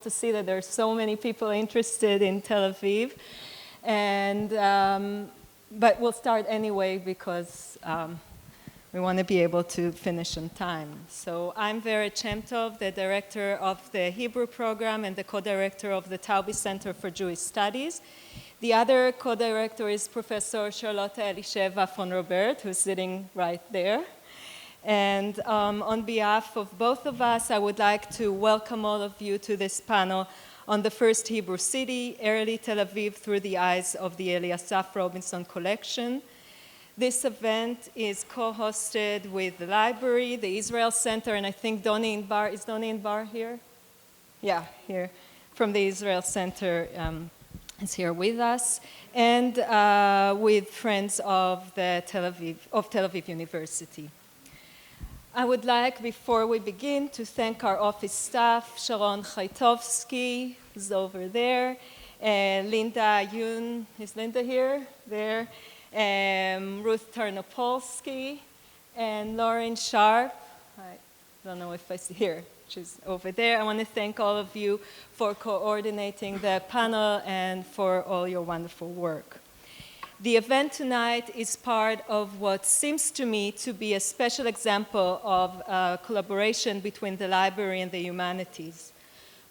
to see that there are so many people interested in Tel Aviv. And, but we'll start anyway because we want to be able to finish on time. So I'm Shemtov, the director of the Hebrew program and the co-director of the Taubes Center for Jewish Studies. The other co-director is Professor Charlotte Eliasaf von Robert, who's sitting right there. And on behalf of both of us, I would like to welcome all of you to this panel on the first Hebrew city, early Tel Aviv, through the eyes of the Eliasaf Robinson Collection. This event is co-hosted with the library, the Israel Center, and I think Donnie Inbar, is Donnie Inbar here? Yeah, here, from the Israel Center is here with us, and with friends of the Tel Aviv University. I would like, before we begin, to thank our office staff, Sharon Chaitovsky, who's over there, Linda Yun, is Linda here? There. Ruth Tarnopolsky, and Lauren Sharp. I don't know if I see here. She's over there. I want to thank all of you for coordinating the panel and for all your wonderful work. The event tonight is part of what seems to me to be a special example of collaboration between the library and the humanities.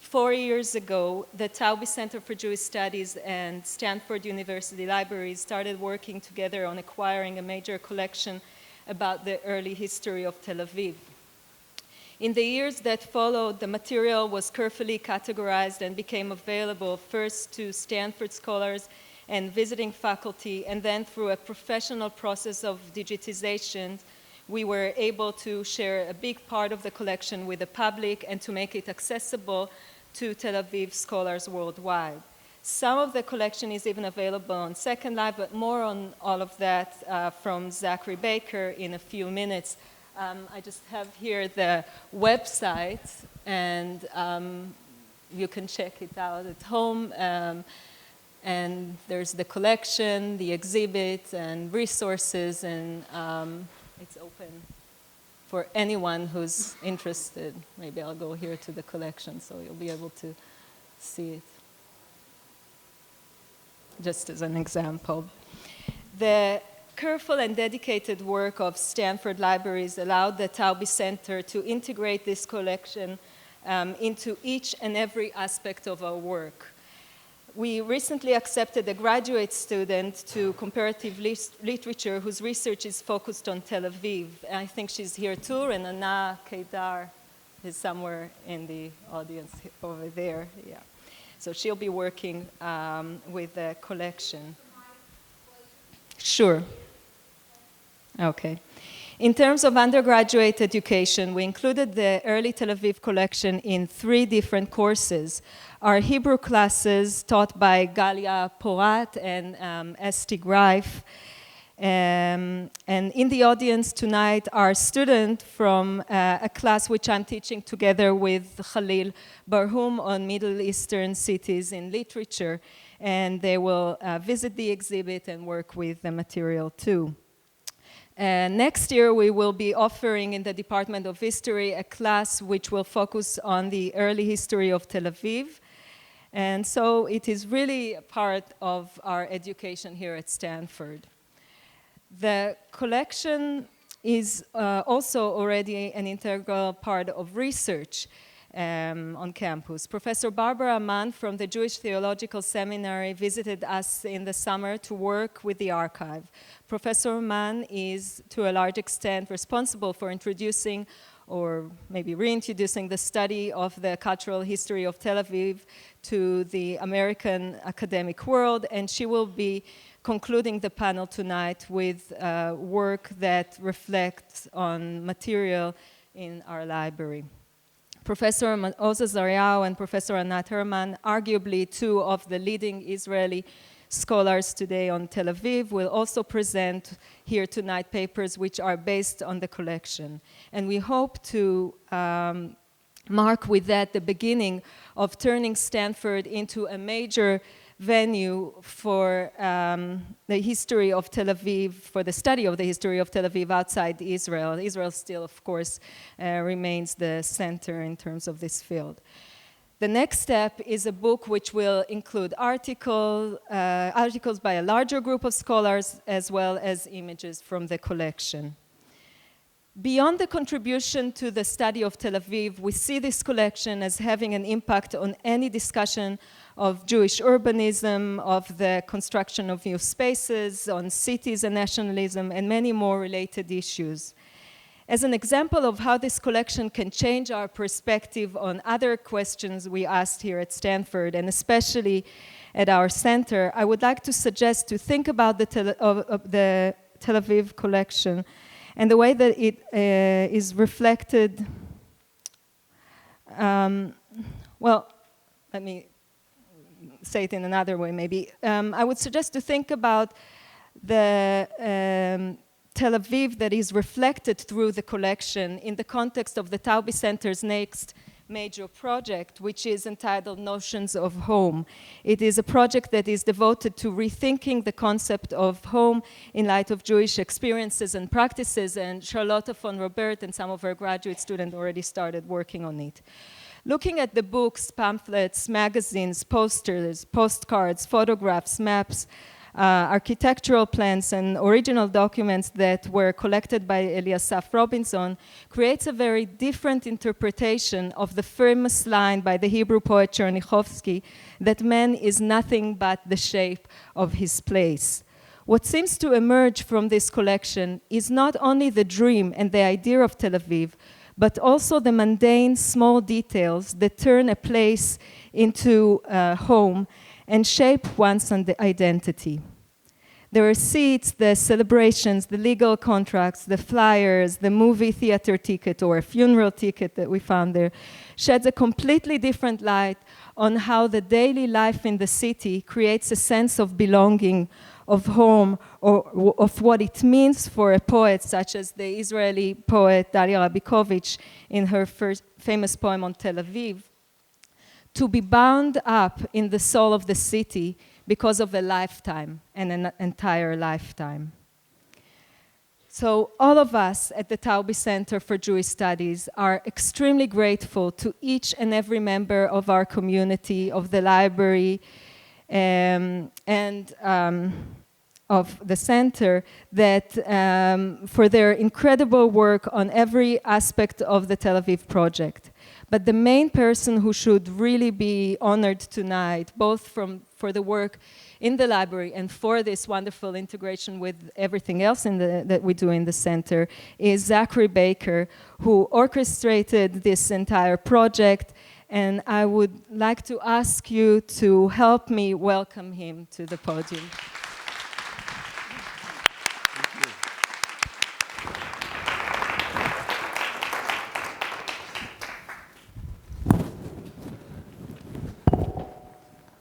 4 years ago, the Taubes Center for Jewish Studies and Stanford University Libraries started working together on acquiring a major collection about the early history of Tel Aviv. In the years that followed, the material was carefully categorized and became available first to Stanford scholars and visiting faculty, and then through a professional process of digitization, we were able to share a big part of the collection with the public and to make it accessible to Tel Aviv scholars worldwide. Some of the collection is even available on Second Life, but more on all of that from Zachary Baker in a few minutes. I just have here the website, and you can check it out at home. And there's the collection, the exhibit, and resources, and it's open for anyone who's interested. Maybe I'll go here to the collection so you'll be able to see it. Just as an example. The careful and dedicated work of Stanford Libraries allowed the Taubes Center to integrate this collection into each and every aspect of our work. We recently accepted a graduate student to comparative literature whose research is focused on Tel Aviv. I think she's here too, and Anna Kedar is somewhere in the audience over there. Yeah. So she'll be working with the collection. Sure. Okay. In terms of undergraduate education, we included the early Tel Aviv collection in 3 different courses. Our Hebrew classes taught by Galia Porat and Esti Greif. And in the audience tonight are students from a class which I'm teaching together with Khalil Barhum on Middle Eastern cities in literature. And they will visit the exhibit and work with the material too. Next year, we will be offering in the Department of History a class which will focus on the early history of Tel Aviv. And so it is really a part of our education here at Stanford. The collection is also already an integral part of research on campus. Professor Barbara Mann from the Jewish Theological Seminary visited us in the summer to work with the archive. Professor Mann is, to a large extent, responsible for introducing or maybe reintroducing the study of the cultural history of Tel Aviv to the American academic world, and she will be concluding the panel tonight with work that reflects on material in our library. Professor Oz Azariahu and Professor Anat Herman, arguably 2 of the leading Israeli scholars today on Tel Aviv, will also present here tonight papers which are based on the collection. And we hope to mark with that the beginning of turning Stanford into a major venue for the history of Tel Aviv, for the study of the history of Tel Aviv outside Israel. Israel still, of course, remains the center in terms of this field. The next step is a book which will include articles by a larger group of scholars, as well as images from the collection. Beyond the contribution to the study of Tel Aviv, we see this collection as having an impact on any discussion of Jewish urbanism, of the construction of new spaces, on cities and nationalism, and many more related issues. As an example of how this collection can change our perspective on other questions we asked here at Stanford, and especially at our center, I would like to suggest to think about the Tel Aviv collection and the way that it is reflected. Well, let me say it in another way, maybe. I would suggest to think about the Tel Aviv that is reflected through the collection in the context of the Taube Center's next major project, which is entitled Notions of Home. It is a project that is devoted to rethinking the concept of home in light of Jewish experiences and practices, and Charlotte von Robert and some of her graduate students already started working on it. Looking at the books, pamphlets, magazines, posters, postcards, photographs, maps, architectural plans, and original documents that were collected by Eliasaf Robinson creates a very different interpretation of the famous line by the Hebrew poet Chernov that man is nothing but the shape of his place. What seems to emerge from this collection is not only the dream and the idea of Tel Aviv, but also the mundane small details that turn a place into a home and shape one's identity. The receipts, the celebrations, the legal contracts, the flyers, the movie theater ticket or a funeral ticket that we found there sheds a completely different light on how the daily life in the city creates a sense of belonging, of home, or of what it means for a poet such as the Israeli poet Dalia Rabikovich in her first famous poem on Tel Aviv, to be bound up in the soul of the city because of a lifetime, and an entire lifetime. So all of us at the Taube Center for Jewish Studies are extremely grateful to each and every member of our community, of the library, and of the center, that for their incredible work on every aspect of the Tel Aviv project. But the main person who should really be honored tonight, both for the work in the library and for this wonderful integration with everything else that we do in the center, is Zachary Baker, who orchestrated this entire project. And I would like to ask you to help me welcome him to the podium.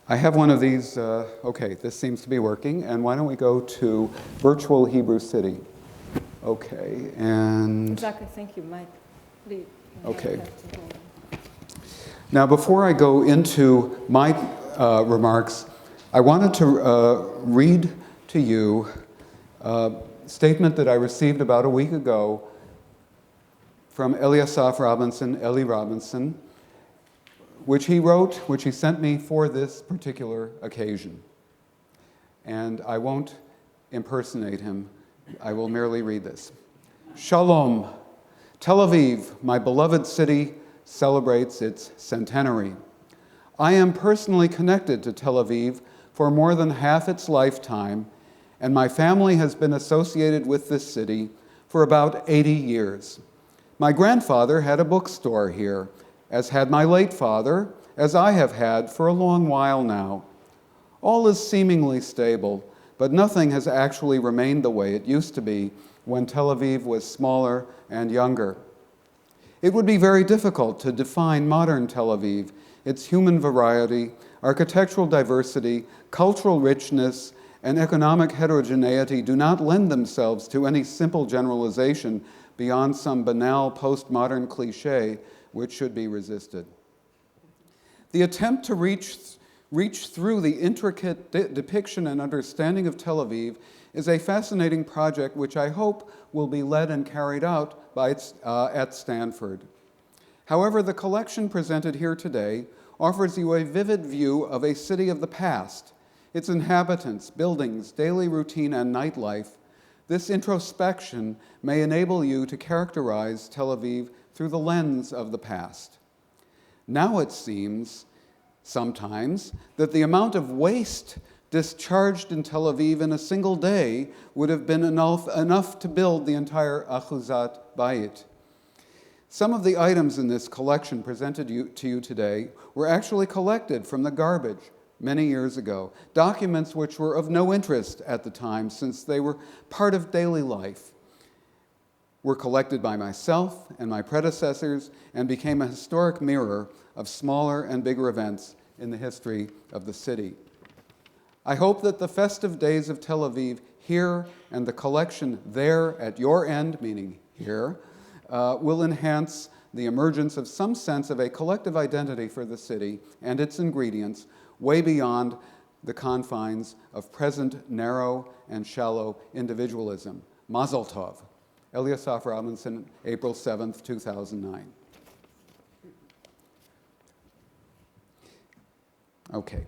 I have one of these, okay, this seems to be working, and why don't we go to Virtual Hebrew City? Okay, and... Zachary, thank you, Mike. Please. Okay. Now, before I go into my remarks, I wanted to read to you a statement that I received about a week ago from Eliasaf Robinson, Eli Robinson, which he sent me for this particular occasion. And I won't impersonate him. I will merely read this. Shalom. Tel Aviv, my beloved city, celebrates its centenary. I am personally connected to Tel Aviv for more than half its lifetime, and my family has been associated with this city for about 80 years. My grandfather had a bookstore here, as had my late father, as I have had for a long while now. All is seemingly stable, but nothing has actually remained the way it used to be when Tel Aviv was smaller and younger. It would be very difficult to define modern Tel Aviv. Its human variety, architectural diversity, cultural richness, and economic heterogeneity do not lend themselves to any simple generalization beyond some banal postmodern cliché which should be resisted. The attempt to reach through the intricate depiction and understanding of Tel Aviv is a fascinating project which I hope will be led and carried out by at Stanford. However, the collection presented here today offers you a vivid view of a city of the past, its inhabitants, buildings, daily routine, and nightlife. This introspection may enable you to characterize Tel Aviv through the lens of the past. Now it seems, sometimes, that the amount of waste discharged in Tel Aviv in a single day would have been enough to build the entire Achuzat Bayit. Some of the items in this collection presented to you today were actually collected from the garbage many years ago, documents which were of no interest at the time since they were part of daily life, were collected by myself and my predecessors and became a historic mirror of smaller and bigger events in the history of the city. I hope that the festive days of Tel Aviv here and the collection there at your end, meaning here, will enhance the emergence of some sense of a collective identity for the city and its ingredients way beyond the confines of present narrow and shallow individualism. Mazel Tov. Eliasaf Robinson, April 7th, 2009. Okay.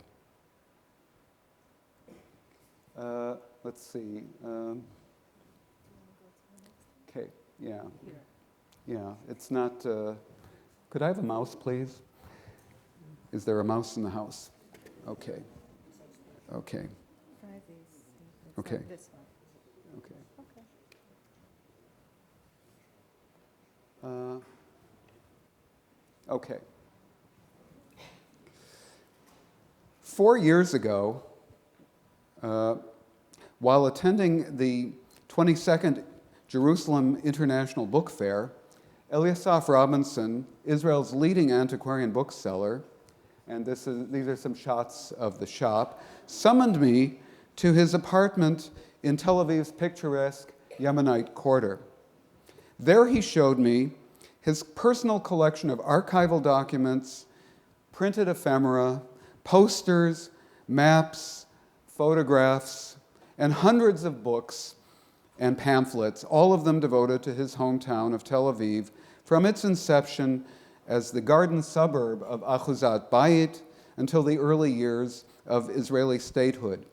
Let's see. Okay, yeah. Yeah, it's not... could I have a mouse, please? Is there a mouse in the house? Okay. Okay. Okay. This one. Okay. Okay. Okay. 4 years ago, while attending the 22nd Jerusalem International Book Fair, Eliasaf Robinson, Israel's leading antiquarian bookseller, and these are some shots of the shop, summoned me to his apartment in Tel Aviv's picturesque Yemenite quarter. There he showed me his personal collection of archival documents, printed ephemera, posters, maps, photographs, and hundreds of books and pamphlets, all of them devoted to his hometown of Tel Aviv, from its inception as the garden suburb of Achuzat Bayit until the early years of Israeli statehood.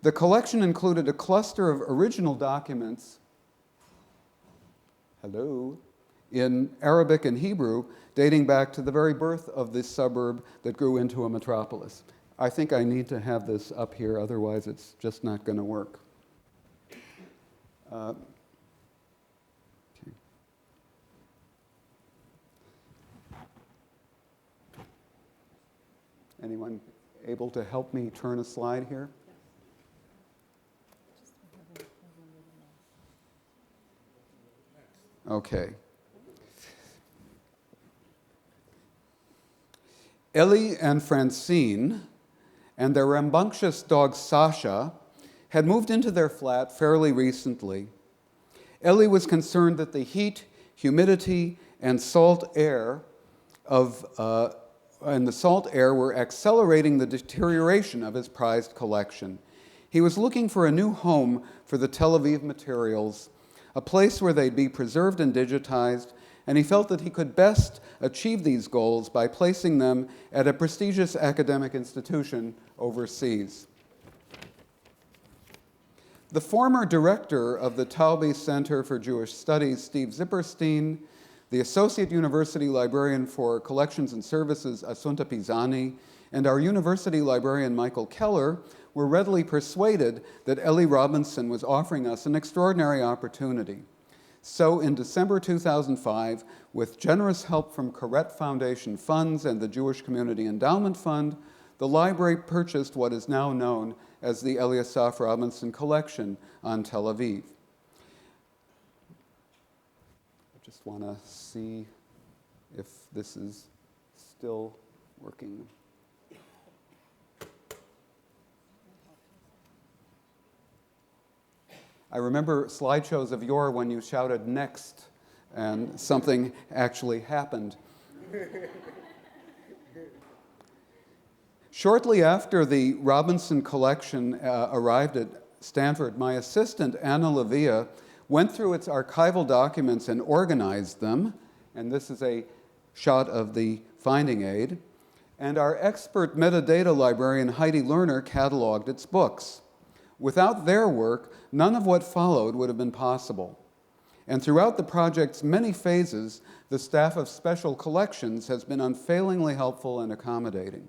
The collection included a cluster of original documents, in Arabic and Hebrew, dating back to the very birth of this suburb that grew into a metropolis. I think I need to have this up here, otherwise it's just not going to work. Okay. Anyone able to help me turn a slide here? Okay. Ellie and Francine and their rambunctious dog Sasha had moved into their flat fairly recently. Ellie was concerned that the heat, humidity, and salt air were accelerating the deterioration of his prized collection. He was looking for a new home for the Tel Aviv materials, a place where they'd be preserved and digitized, and he felt that he could best achieve these goals by placing them at a prestigious academic institution overseas. The former director of the Taube Center for Jewish Studies, Steve Zipperstein, the Associate University Librarian for Collections and Services, Asunta Pisani, and our university librarian, Michael Keller, were readily persuaded that Ellie Robinson was offering us an extraordinary opportunity. So in December 2005, with generous help from Curator Foundation funds and the Jewish Community Endowment Fund, the library purchased what is now known as the Eliasaf Robinson Collection on Tel Aviv. I just want to see if this is still working. I remember slideshows of yore when you shouted next and something actually happened. Shortly after the Robinson collection arrived at Stanford, my assistant, Anna Levia, went through its archival documents and organized them, and this is a shot of the finding aid, and our expert metadata librarian Heidi Lerner cataloged its books. Without their work, none of what followed would have been possible. And throughout the project's many phases, the staff of Special Collections has been unfailingly helpful and accommodating.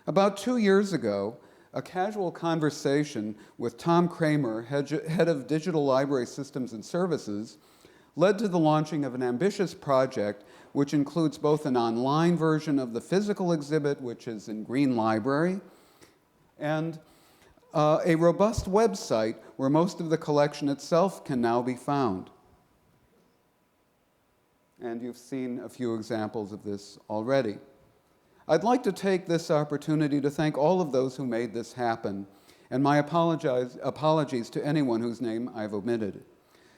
About 2 years ago, a casual conversation with Tom Kramer, head of Digital Library Systems and Services, led to the launching of an ambitious project which includes both an online version of the physical exhibit, which is in Green Library, and a robust website where most of the collection itself can now be found. And you've seen a few examples of this already. I'd like to take this opportunity to thank all of those who made this happen, and my apologies to anyone whose name I've omitted.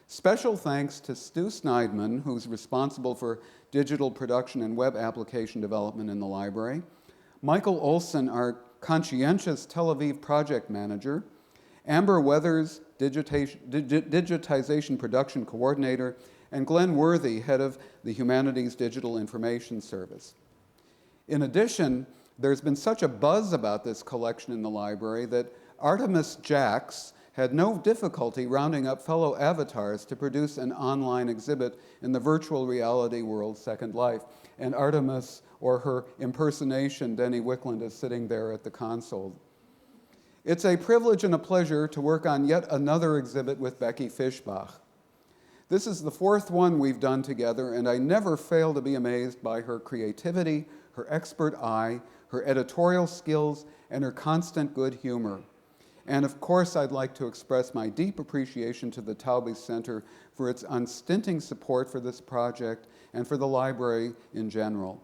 Special thanks to Stu Sneidman, who's responsible for digital production and web application development in the library, Michael Olson, our conscientious Tel Aviv project manager, Amber Weathers, digitization production coordinator, and Glenn Worthy, head of the Humanities Digital Information Service. In addition, there's been such a buzz about this collection in the library that Artemis Jacks had no difficulty rounding up fellow avatars to produce an online exhibit in the virtual reality world Second Life. And Artemis, or her impersonation, Denny Wickland, is sitting there at the console. It's a privilege and a pleasure to work on yet another exhibit with Becky Fischbach. This is the fourth one we've done together, and I never fail to be amazed by her creativity, her expert eye, her editorial skills, and her constant good humor. And of course, I'd like to express my deep appreciation to the Taube Center for its unstinting support for this project and for the library in general.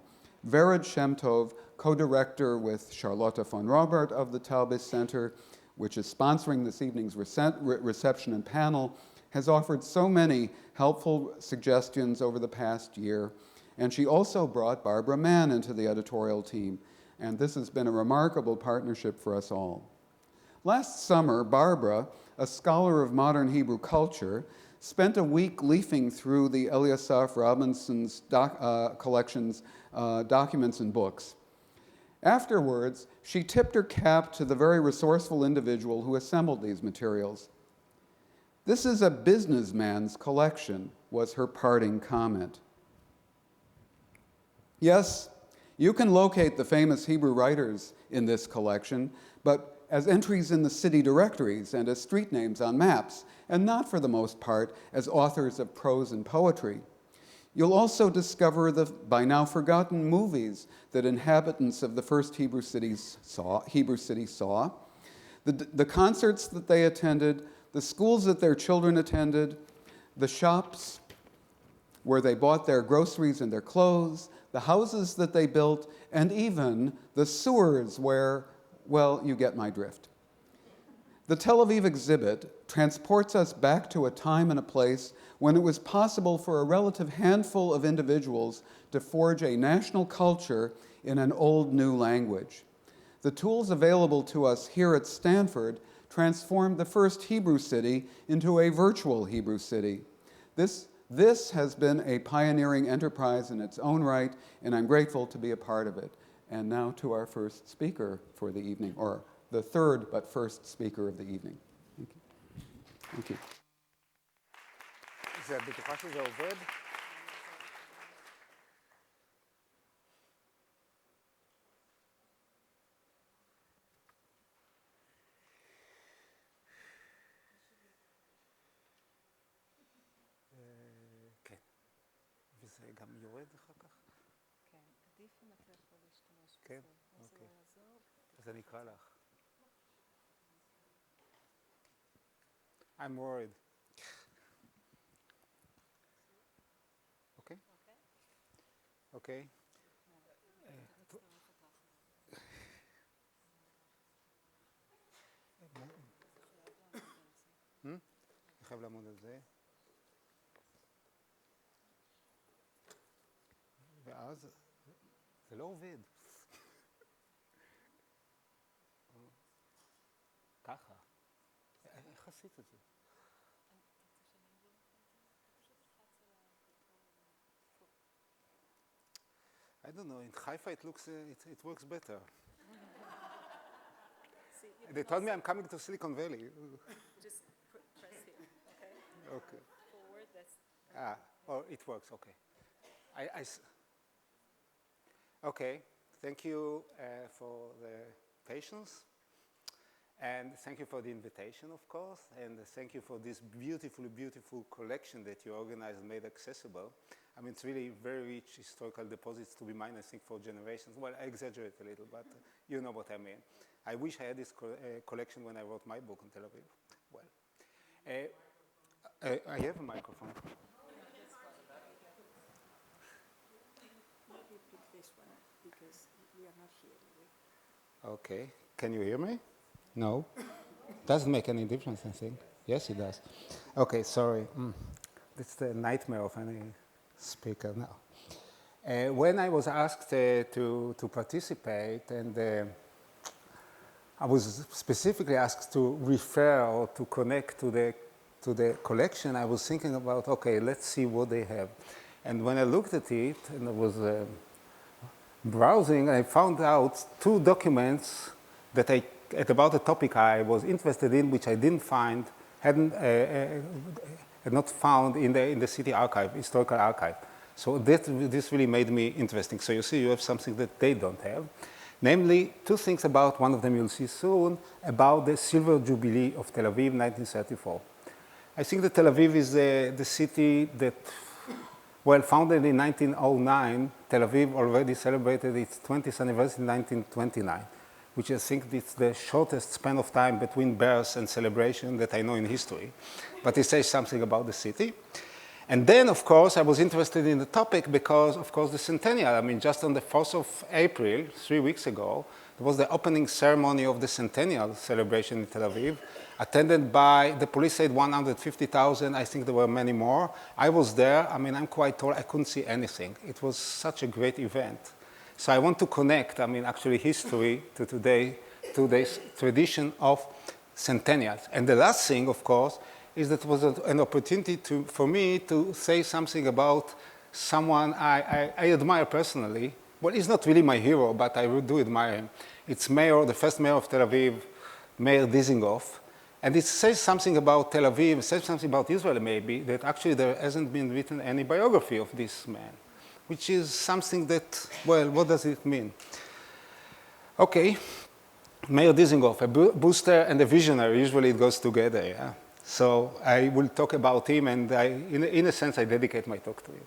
Vered Shemtov, co-director with Charlotte von Robert of the Taube Center, which is sponsoring this evening's reception and panel, has offered so many helpful suggestions over the past year. And she also brought Barbara Mann into the editorial team. And this has been a remarkable partnership for us all. Last summer, Barbara, a scholar of modern Hebrew culture, spent a week leafing through the Eliasaf Robinson's collection's documents and books. Afterwards, she tipped her cap to the very resourceful individual who assembled these materials. "This is a businessman's collection," was her parting comment. Yes, you can locate the famous Hebrew writers in this collection, but as entries in the city directories and as street names on maps, and not for the most part as authors of prose and poetry. You'll also discover the by now forgotten movies that inhabitants of the first Hebrew city saw, the concerts that they attended, the schools that their children attended, the shops where they bought their groceries and their clothes, the houses that they built, and even the sewers where, well, you get my drift. The Tel Aviv exhibit transports us back to a time and a place when it was possible for a relative handful of individuals to forge a national culture in an old new language. The tools available to us here at Stanford transformed the first Hebrew city into a virtual Hebrew city. This has been a pioneering enterprise in its own right, and I'm grateful to be a part of it. And now to our first speaker for the evening, or the third but first speaker of the evening. Thank you. Thank you. זה בטוחה שזה עובד? כן. וזה גם יורד אחר כך? כן, עדיף אם אתה יכול להשתמש בזה. כן? אוקיי. אז אני אקרא לך. I'm worried. אוקיי? אוקיי. אני חייב לעמוד על זה. ואז זה לא עובד. ככה. איך עשית את זה? I don't know, in Haifa it looks, it works better. They told me I'm coming to Silicon Valley. Just press here, okay? Okay. Forward, that's... Oh, it works, okay. Okay, thank you for the patience. And thank you for the invitation, of course. And thank you for this beautiful, beautiful collection that you organized and made accessible. I mean, it's really very rich historical deposits to be mined, I think, for generations. Well, I exaggerate a little, but you know what I mean. I wish I had this collection when I wrote my book on Tel Aviv. Well, I have a microphone. Maybe pick this one because we are not here. Okay. Can you hear me? No? Doesn't make any difference, I think. Yes, it does. Okay, sorry. That's the nightmare of any speaker now. When I was asked to participate, and I was specifically asked to refer or to connect to the collection, I was thinking about, okay, let's see what they have. And when I looked at it, and I was browsing, I found out two documents that about a topic I was interested in, which I didn't find, had not found in the city archive, historical archive. So this really made me interesting. So you see, you have something that they don't have. Namely, two things about, one of them you'll see soon, about the Silver Jubilee of Tel Aviv, 1934. I think that Tel Aviv is the city that, well, founded in 1909, Tel Aviv already celebrated its 20th anniversary in 1929. Which I think is the shortest span of time between birth and celebration that I know in history. But it says something about the city. And then, of course, I was interested in the topic because, of course, the centennial. I mean, just on the 4th of April, 3 weeks ago, there was the opening ceremony of the centennial celebration in Tel Aviv, attended by, the police said 150,000. I think there were many more. I was there. I mean, I'm quite tall. I couldn't see anything. It was such a great event. So I want to connect, I mean, actually history to today's tradition of centennials. And the last thing, of course, is that it was an opportunity for me to say something about someone I admire personally. Well, he's not really my hero, but I do admire him. It's the first mayor of Tel Aviv, Mayor Dizengoff. And it says something about Tel Aviv, it says something about Israel maybe, that actually there hasn't been written any biography of this man. Which is something that, well, what does it mean? Okay, Mayor Dizengoff, a booster and a visionary, usually it goes together, yeah? So I will talk about him, and in a sense, I dedicate my talk to him.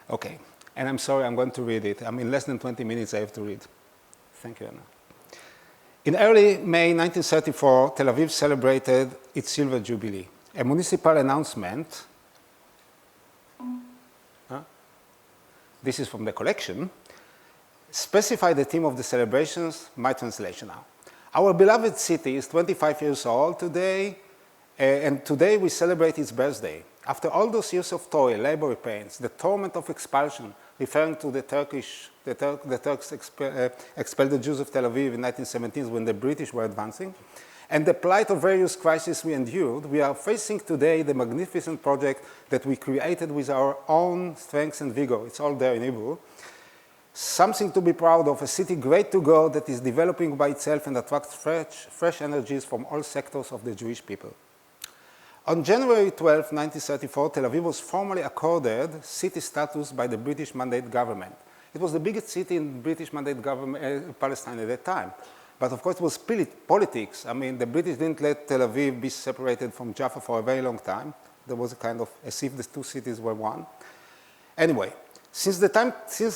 Okay, and I'm sorry, I'm going to read it. I mean, less than 20 minutes I have to read. Thank you, Anna. In early May 1934, Tel Aviv celebrated its Silver Jubilee. A municipal announcement, this is from the collection, specify the theme of the celebrations, my translation now. Our beloved city is 25 years old today, and today we celebrate its birthday. After all those years of toil, labor pains, the torment of expulsion, referring to the Turks expelled the Jews of Tel Aviv in 1917 when the British were advancing, and the plight of various crises we endured, we are facing today the magnificent project that we created with our own strength and vigor. It's all there in Hebrew. Something to be proud of, a city great to go that is developing by itself and attracts fresh energies from all sectors of the Jewish people. On January 12, 1934, Tel Aviv was formally accorded city status by the British Mandate government. It was the biggest city in British Mandate government, Palestine at that time. But of course it was politics. I mean, the British didn't let Tel Aviv be separated from Jaffa for a very long time. There was a kind of, as if the two cities were one. Anyway, since the time Tel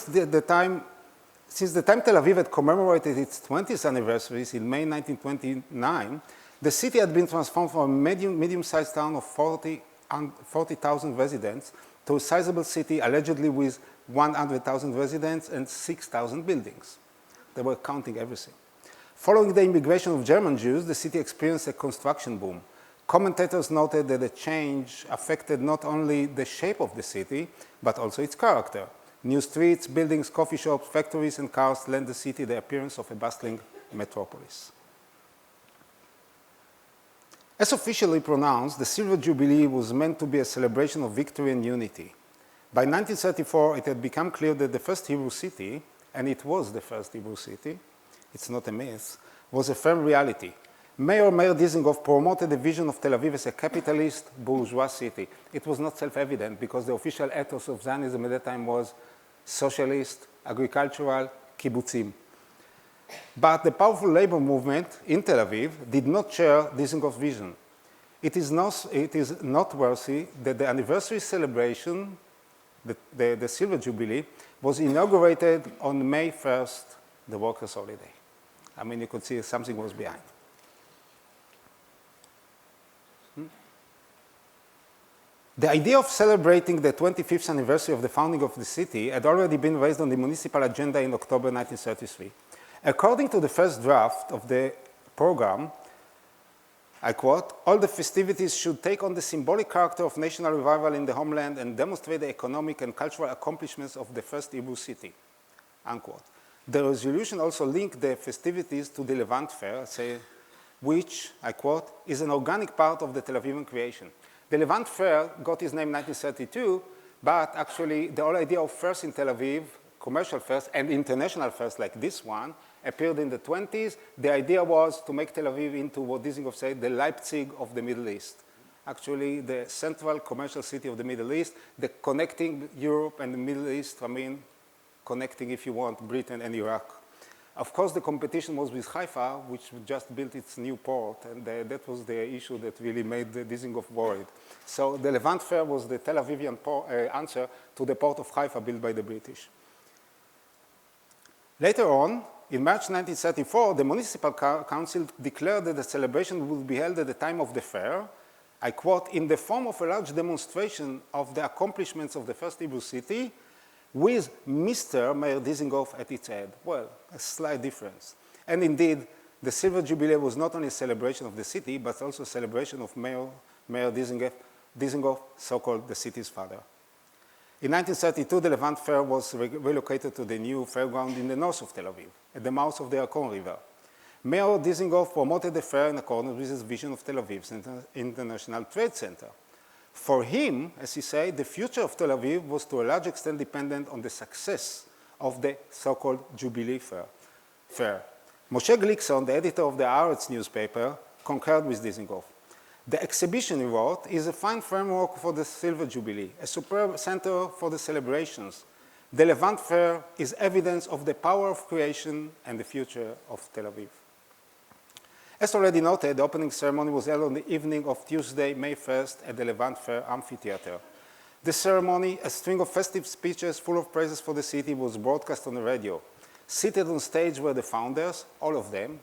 Aviv had commemorated its 20th anniversaries in May 1929, the city had been transformed from a medium-sized town of 40,000 residents to a sizable city allegedly with 100,000 residents and 6,000 buildings. They were counting everything. Following the immigration of German Jews, the city experienced a construction boom. Commentators noted that the change affected not only the shape of the city, but also its character. New streets, buildings, coffee shops, factories, and cars lent the city the appearance of a bustling metropolis. As officially pronounced, the Silver Jubilee was meant to be a celebration of victory and unity. By 1934, it had become clear that the first Hebrew city, and it was the first Hebrew city, it's not a myth, was a firm reality. Mayor Dizengoff promoted the vision of Tel Aviv as a capitalist, bourgeois city. It was not self-evident because the official ethos of Zionism at that time was socialist, agricultural, kibbutzim. But the powerful labor movement in Tel Aviv did not share Dizengoff's vision. It is noteworthy that the anniversary celebration, the Silver Jubilee, was inaugurated on May 1st, the workers' holiday. I mean, you could see something was behind. The idea of celebrating the 25th anniversary of the founding of the city had already been raised on the municipal agenda in October 1933. According to the first draft of the program, I quote, all the festivities should take on the symbolic character of national revival in the homeland and demonstrate the economic and cultural accomplishments of the first Hebrew city, unquote. The resolution also linked the festivities to the Levant Fair, which, I quote, is an organic part of the Tel Avivian creation. The Levant Fair got its name in 1932, but actually the whole idea of fairs in Tel Aviv, commercial fairs and international fairs like this one, appeared in the 20s. The idea was to make Tel Aviv into what Dizengoff said, the Leipzig of the Middle East. Actually, the central commercial city of the Middle East, the connecting Europe and the Middle East, I mean, connecting, if you want, Britain and Iraq. Of course, the competition was with Haifa, which just built its new port, and that was the issue that really made Dizengoff worried. So the Levant Fair was the Tel Avivian answer to the port of Haifa built by the British. Later on, in March 1934, the Municipal Council declared that the celebration would be held at the time of the fair, I quote, in the form of a large demonstration of the accomplishments of the first Hebrew city, with Mr. Mayor Dizengoff at its head. Well, a slight difference. And indeed, the Silver Jubilee was not only a celebration of the city, but also a celebration of Mayor Dizengoff, so-called the city's father. In 1932, the Levant Fair was relocated to the new fairground in the north of Tel Aviv, at the mouth of the Yarkon River. Mayor Dizengoff promoted the fair in accordance with his vision of Tel Aviv's international trade center. For him, as he said, the future of Tel Aviv was to a large extent dependent on the success of the so-called Jubilee Fair. Moshe Glickson, the editor of the Haaretz newspaper, concurred with Dizengoff. The exhibition, he wrote, is a fine framework for the Silver Jubilee, a superb center for the celebrations. The Levant Fair is evidence of the power of creation and the future of Tel Aviv. As already noted, the opening ceremony was held on the evening of Tuesday, May 1st at the Levant Fair Amphitheater. The ceremony, a string of festive speeches full of praises for the city, was broadcast on the radio. Seated on stage were the founders, all of them,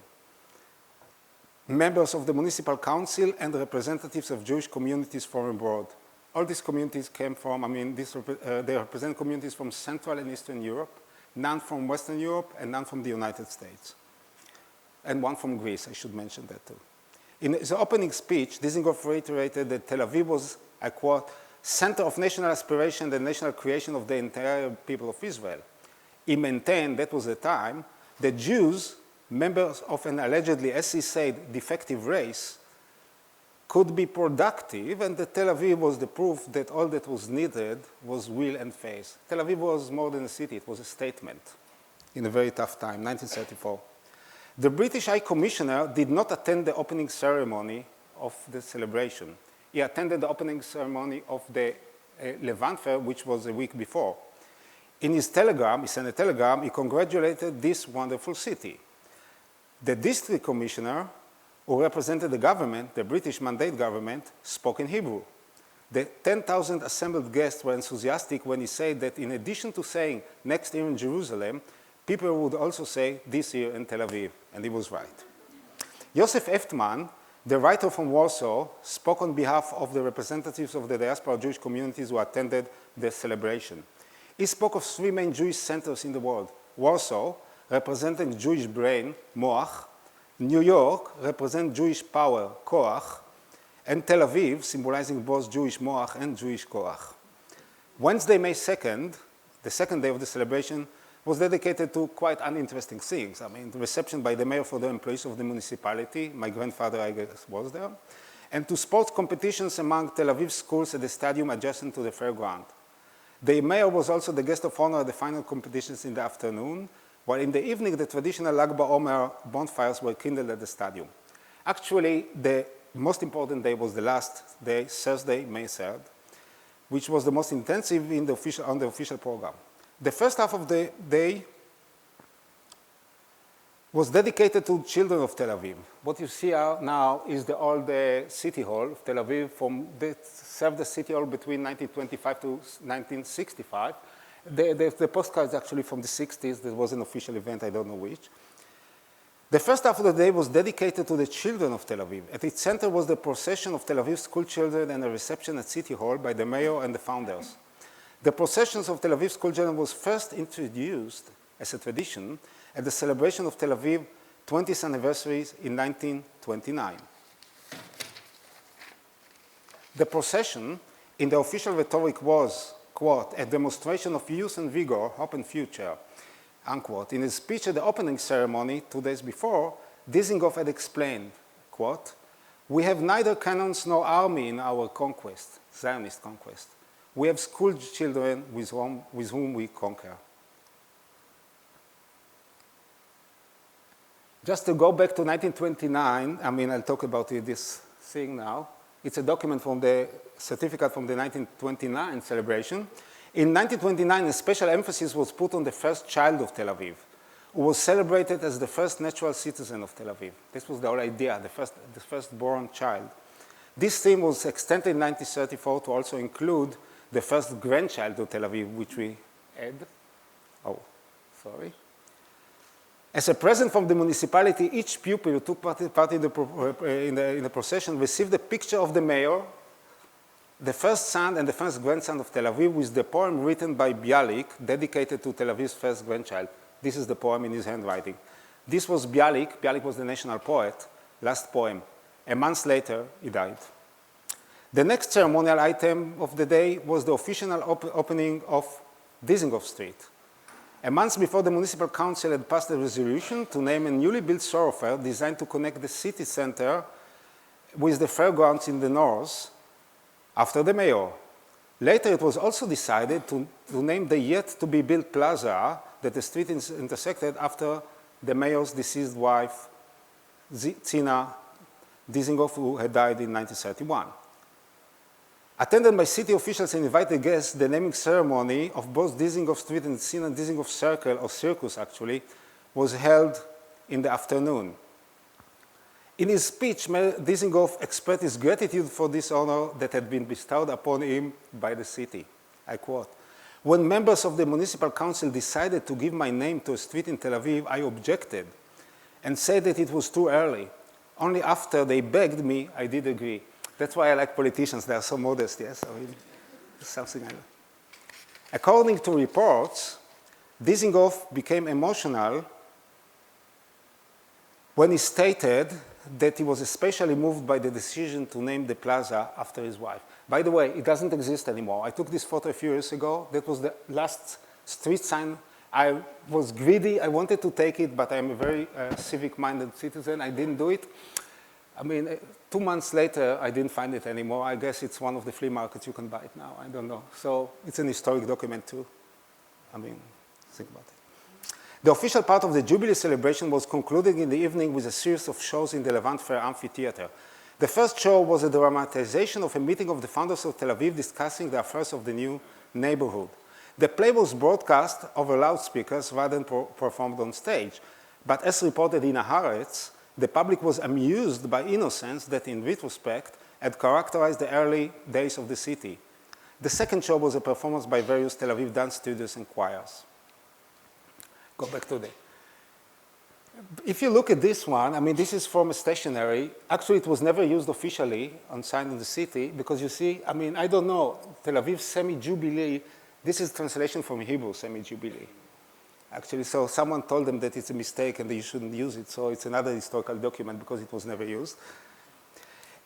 members of the Municipal Council and representatives of Jewish communities from abroad. All these communities came from, they represent communities from Central and Eastern Europe, none from Western Europe, and none from the United States. And one from Greece, I should mention that too. In his opening speech, Dizengoff reiterated that Tel Aviv was, I quote, center of national aspiration and national creation of the entire people of Israel. He maintained, that was the time, that Jews, members of an allegedly, as he said, defective race, could be productive, and that Tel Aviv was the proof that all that was needed was will and faith. Tel Aviv was more than a city, it was a statement in a very tough time, 1934. The British High Commissioner did not attend the opening ceremony of the celebration. He attended the opening ceremony of the Levant Fair, which was a week before. In his telegram, he sent a telegram, he congratulated this wonderful city. The district commissioner, who represented the government, the British mandate government, spoke in Hebrew. The 10,000 assembled guests were enthusiastic when he said that in addition to saying next year in Jerusalem, people would also say this year in Tel Aviv, and he was right. Josef Eftman, the writer from Warsaw, spoke on behalf of the representatives of the diaspora Jewish communities who attended the celebration. He spoke of three main Jewish centers in the world: Warsaw, representing Jewish brain, Moach; New York, representing Jewish power, Koach; and Tel Aviv, symbolizing both Jewish Moach and Jewish Koach. Wednesday, May 2nd, the second day of the celebration, was dedicated to quite uninteresting things. I mean, the reception by the mayor for the employees of the municipality, my grandfather, I guess, was there, and to sports competitions among Tel Aviv schools at the stadium adjacent to the fairground. The mayor was also the guest of honor at the final competitions in the afternoon, while in the evening the traditional Lag BaOmer bonfires were kindled at the stadium. Actually, the most important day was the last day, Thursday, May 3rd, which was the most intensive on the official program. The first half of the day was dedicated to children of Tel Aviv. What you see now is the old city hall of Tel Aviv that served the city hall between 1925 to 1965. The postcard is actually from the 60s. There was an official event, I don't know which. The first half of the day was dedicated to the children of Tel Aviv. At its center was the procession of Tel Aviv school children and a reception at City Hall by the mayor and the founders. The processions of Tel Aviv school children was first introduced as a tradition at the celebration of Tel Aviv 20th anniversaries in 1929. The procession in the official rhetoric was, quote, a demonstration of youth and vigor, hope and future, unquote. In his speech at the opening ceremony 2 days before, Dizengoff had explained, quote, we have neither cannons nor army in our conquest, Zionist conquest. We have school children with whom we conquer. Just to go back to 1929, I'll talk about this thing now. It's a document from the certificate from the 1929 celebration. In 1929, a special emphasis was put on the first child of Tel Aviv, who was celebrated as the first natural citizen of Tel Aviv. This was the whole idea, the firstborn child. This theme was extended in 1934 to also include the first grandchild of Tel Aviv, which we had. Oh, sorry. As a present from the municipality, each pupil who took part in the procession received a picture of the mayor, the first son and the first grandson of Tel Aviv, with the poem written by Bialik, dedicated to Tel Aviv's first grandchild. This is the poem in his handwriting. This was Bialik. Bialik was the national poet. Last poem. A month later, he died. The next ceremonial item of the day was the official opening of Dizengoff Street. A month before, the municipal council had passed a resolution to name a newly built thoroughfare designed to connect the city center with the fairgrounds in the north, after the mayor. Later, it was also decided to name the yet-to-be-built plaza that the street intersected after the mayor's deceased wife, Zina Dizengoff, who had died in 1931. Attended by city officials and invited guests, the naming ceremony of both Dizengoff Street and Zina Dizengoff Circle, or Circus actually, was held in the afternoon. In his speech, Mayor Dizengoff expressed his gratitude for this honor that had been bestowed upon him by the city. I quote, when members of the municipal council decided to give my name to a street in Tel Aviv, I objected and said that it was too early. Only after they begged me, I did agree. That's why I like politicians. They are so modest, yes? So something like that. According to reports, Dizengoff became emotional when he stated that he was especially moved by the decision to name the plaza after his wife. By the way, it doesn't exist anymore. I took this photo a few years ago. That was the last street sign. I was greedy. I wanted to take it, but I'm a very civic-minded citizen. I didn't do it. 2 months later, I didn't find it anymore. I guess it's one of the flea markets you can buy it now. I don't know. So it's an historic document too. Think about it. The official part of the Jubilee celebration was concluded in the evening with a series of shows in the Levant Fair Amphitheater. The first show was a dramatization of a meeting of the founders of Tel Aviv discussing the affairs of the new neighborhood. The play was broadcast over loudspeakers rather than performed on stage. But as reported in Haaretz, the public was amused by innocence that, in retrospect, had characterized the early days of the city. The second show was a performance by various Tel Aviv dance studios and choirs. Go back to the... If you look at this one, this is from a stationery. Actually, it was never used officially on sign in the city because you see, I don't know, Tel Aviv Semi-Jubilee, this is translation from Hebrew, Semi-Jubilee. Actually, so someone told them that it's a mistake and that you shouldn't use it, so it's another historical document because it was never used.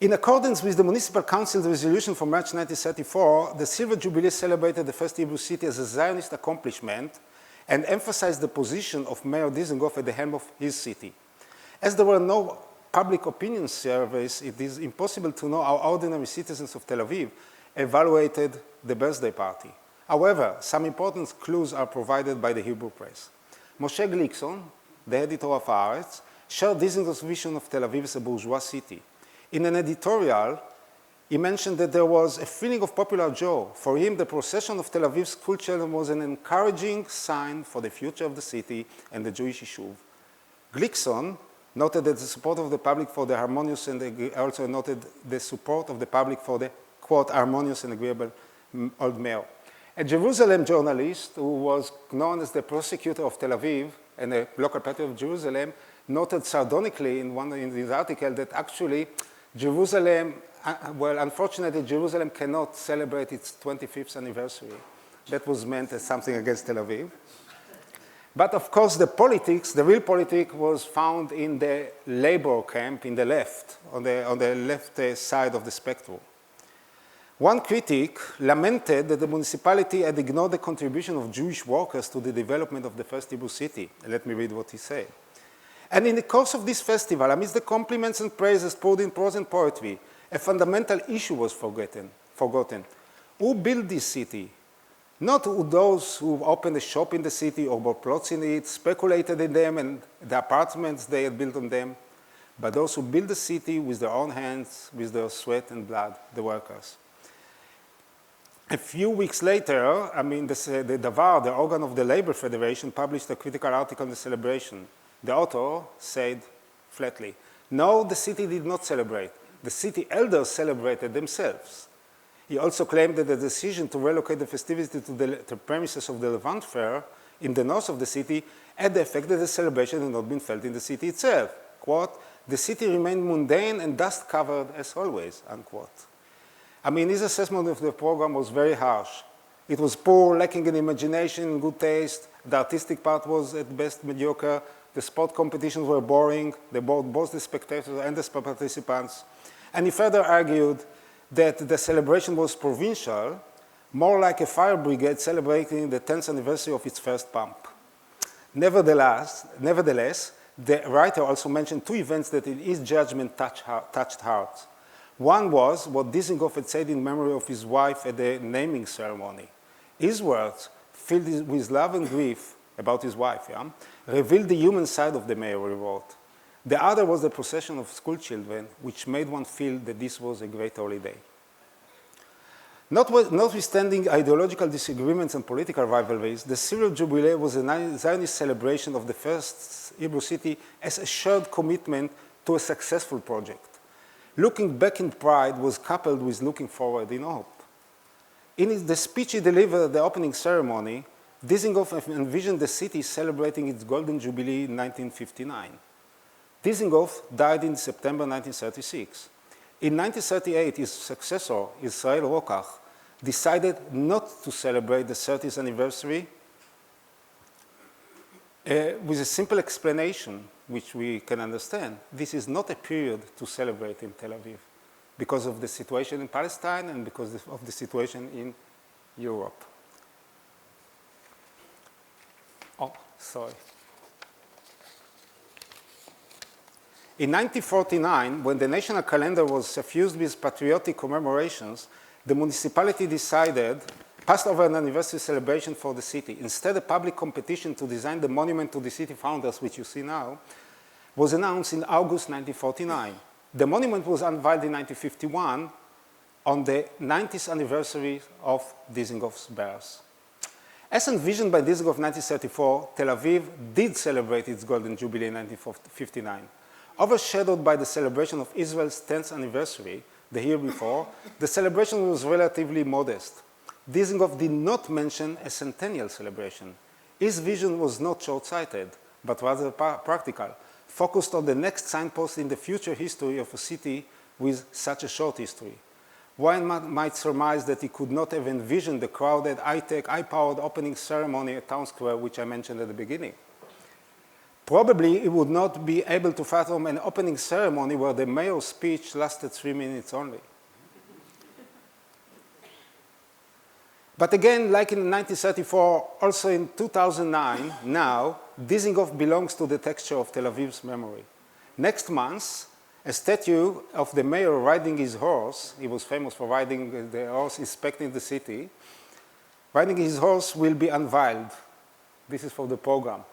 In accordance with the Municipal Council's resolution from March 1934, the Silver Jubilee celebrated the first Hebrew city as a Zionist accomplishment and emphasized the position of Mayor Dizengoff at the helm of his city. As there were no public opinion surveys, it is impossible to know how ordinary citizens of Tel Aviv evaluated the birthday party. However, some important clues are provided by the Hebrew press. Moshe Glickson, the editor of Haaretz, shared Dizengoff's vision of Tel Aviv as a bourgeois city. In an editorial, he mentioned that there was a feeling of popular joy. For him, the procession of Tel Aviv's school children was an encouraging sign for the future of the city and the Jewish Yishuv. Glickson noted that the support of the public for the harmonious and also noted the support of the public for the, quote, harmonious and agreeable old mayor. A Jerusalem journalist who was known as the prosecutor of Tel Aviv and a local patriot of Jerusalem noted sardonically in his article that actually Jerusalem, well, unfortunately, Jerusalem cannot celebrate its 25th anniversary. That was meant as something against Tel Aviv. But of course, the politics, the real politics, was found in the labor camp in the left, on the left side of the spectrum. One critic lamented that the municipality had ignored the contribution of Jewish workers to the development of the first Hebrew city. Let me read what he said. And in the course of this festival, amidst the compliments and praises poured in prose and poetry, a fundamental issue was forgotten. Who built this city? Not those who opened a shop in the city or bought plots in it, speculated in them and the apartments they had built on them, but those who built the city with their own hands, with their sweat and blood, the workers. A few weeks later, the Davar, the organ of the Labor Federation, published a critical article on the celebration. The author said flatly, no, the city did not celebrate. The city elders celebrated themselves. He also claimed that the decision to relocate the festivity to the premises of the Levant Fair in the north of the city had the effect that the celebration had not been felt in the city itself. Quote, the city remained mundane and dust-covered as always, unquote. His assessment of the program was very harsh. It was poor, lacking in imagination and good taste. The artistic part was at best mediocre. The sport competitions were boring. They bored both the spectators and the participants. And he further argued that the celebration was provincial, more like a fire brigade celebrating the 10th anniversary of its first pump. Nevertheless, the writer also mentioned two events that in his judgment touched hearts. One was what Dizengoff had said in memory of his wife at the naming ceremony. His words, filled with love and grief about his wife, revealed the human side of the mayor, he wrote. The other was the procession of school children, which made one feel that this was a great holiday. Notwithstanding ideological disagreements and political rivalries, the Syrian Jubilee was a Zionist celebration of the first Hebrew city as a shared commitment to a successful project. Looking back in pride was coupled with looking forward in hope. In the speech he delivered at the opening ceremony, Dizengoff envisioned the city celebrating its Golden Jubilee in 1959. Dizengoff died in September 1936. In 1938, his successor, Israel Rokach, decided not to celebrate the 30th anniversary with a simple explanation, which we can understand. This is not a period to celebrate in Tel Aviv because of the situation in Palestine and because of the situation in Europe. Oh, sorry. In 1949, when the national calendar was suffused with patriotic commemorations, the municipality passed over an anniversary celebration for the city. Instead, a public competition to design the monument to the city founders, which you see now, was announced in August 1949. The monument was unveiled in 1951 on the 90th anniversary of Dizengoff's birth. As envisioned by Dizengoff in 1934, Tel Aviv did celebrate its Golden Jubilee in 1959. Overshadowed by the celebration of Israel's 10th anniversary the year before, the celebration was relatively modest. Dizengoff did not mention a centennial celebration. His vision was not short-sighted, but rather practical, focused on the next signpost in the future history of a city with such a short history. One might surmise that he could not have envisioned the crowded, high-tech, high-powered opening ceremony at Town Square, which I mentioned at the beginning. Probably he would not be able to fathom an opening ceremony where the mayor's speech lasted 3 minutes only. But again, like in 1934, also in 2009, now, Dizengoff belongs to the texture of Tel Aviv's memory. Next month, a statue of the mayor riding his horse, he was famous for riding the horse, inspecting the city, Riding his horse will be unveiled. This is for the program.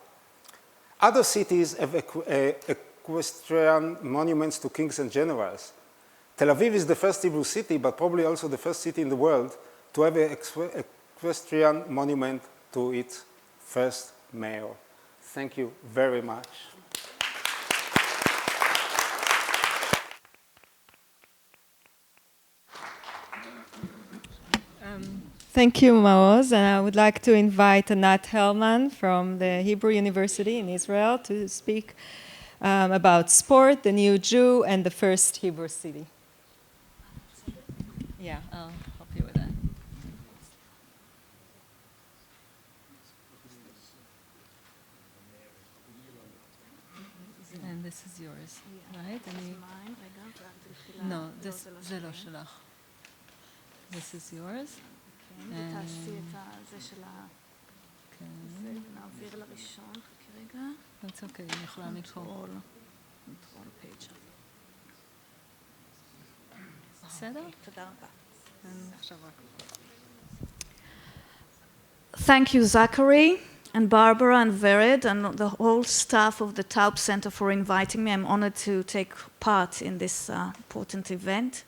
Other cities have equestrian monuments to kings and generals. Tel Aviv is the first Hebrew city, but probably also the first city in the world to have an equestrian monument to its first mayor. Thank you very much. Thank you, Maoz. And I would like to invite Anat Hellman from the Hebrew University in Israel to speak about sport, the new Jew, and the first Hebrew city. Yeah, I'll help you with that. And this is yours, right? mine. No, זה לא שלך. This is yours. ותעשי את זה של ה... נעביר לראשון, חכי רגע. That's okay, אני יכולה לקרוא. control page. בסדר? תודה רבה. עכשיו רק. Thank you, Zachary, and Barbara, and Vered, and the whole staff of the Taub Center for inviting me. I'm honored to take part in this important event.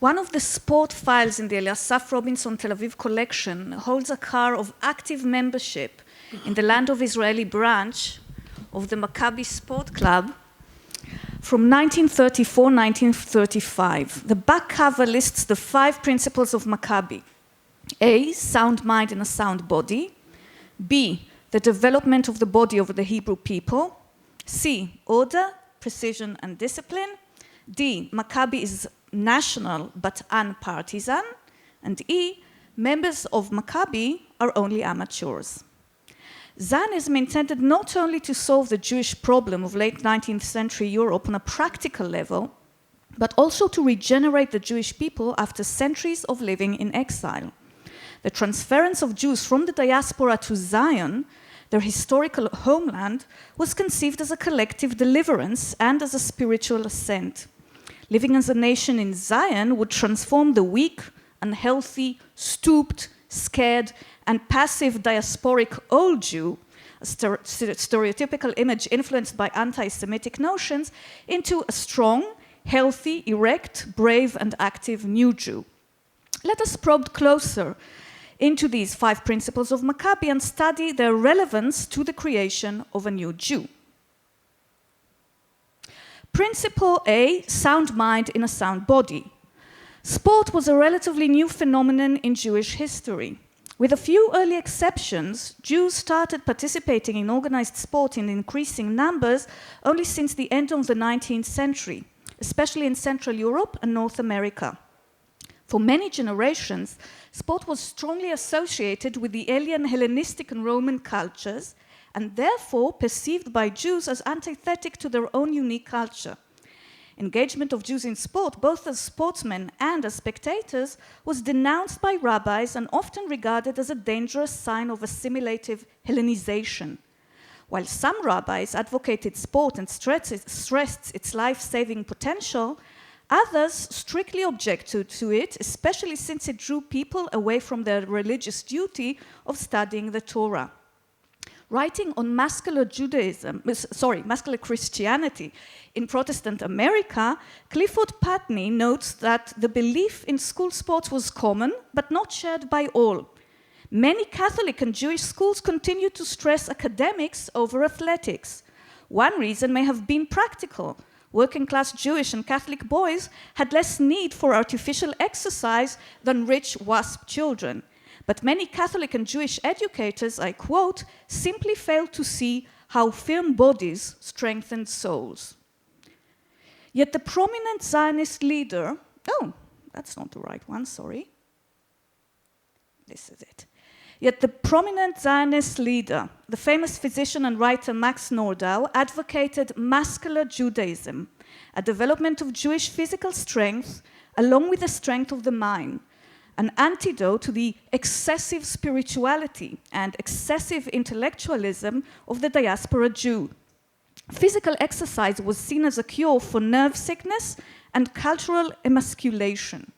One of the sport files in the Eliasaf Robinson Tel Aviv collection holds a car of active membership in the Land of Israeli branch of the Maccabi Sport Club from 1934-1935. The back cover lists the 5 principles of Maccabi. A, sound mind and a sound body. B, the development of the body of the Hebrew people. C, order, precision, and discipline. D, Maccabi is national but unpartisan. And E, members of Maccabi are only amateurs. Zionism intended not only to solve the Jewish problem of late 19th century Europe on a practical level, but also to regenerate the Jewish people after centuries of living in exile. The transference of Jews from the diaspora to Zion, their historical homeland, was conceived as a collective deliverance and as a spiritual ascent. Living as a nation in Zion would transform the weak, unhealthy, stooped, scared, and passive diasporic old Jew, a stereotypical image influenced by anti-Semitic notions, into a strong, healthy, erect, brave, and active new Jew. Let us probe closer into these 5 principles of Maccabi and study their relevance to the creation of a new Jew. Principle A, sound mind in a sound body. Sport was a relatively new phenomenon in Jewish history. With a few early exceptions, Jews started participating in organized sport in increasing numbers only since the end of the 19th century, especially in Central Europe and North America. For many generations, sport was strongly associated with the alien Hellenistic and Roman cultures, and therefore perceived by Jews as antithetic to their own unique culture. Engagement of Jews in sport, both as sportsmen and as spectators, was denounced by rabbis and often regarded as a dangerous sign of assimilative Hellenization. While some rabbis advocated sport and stressed its life-saving potential, others strictly objected to it, especially since it drew people away from their religious duty of studying the Torah. Writing on masculine Christianity in Protestant America, Clifford Patney notes that the belief in school sports was common, but not shared by all. Many Catholic and Jewish schools continued to stress academics over athletics. One reason may have been practical. Working-class Jewish and Catholic boys had less need for artificial exercise than rich WASP children. But many Catholic and Jewish educators, I quote, simply failed to see how firm bodies strengthened souls. Yet the prominent Zionist leader, oh, that's not the right one, sorry. This is it. Yet the prominent Zionist leader, the famous physician and writer Max Nordau, advocated muscular Judaism, a development of Jewish physical strength along with the strength of the mind, an antidote to the excessive spirituality and excessive intellectualism of the diaspora Jew. Physical exercise was seen as a cure for nerve sickness and cultural emasculation.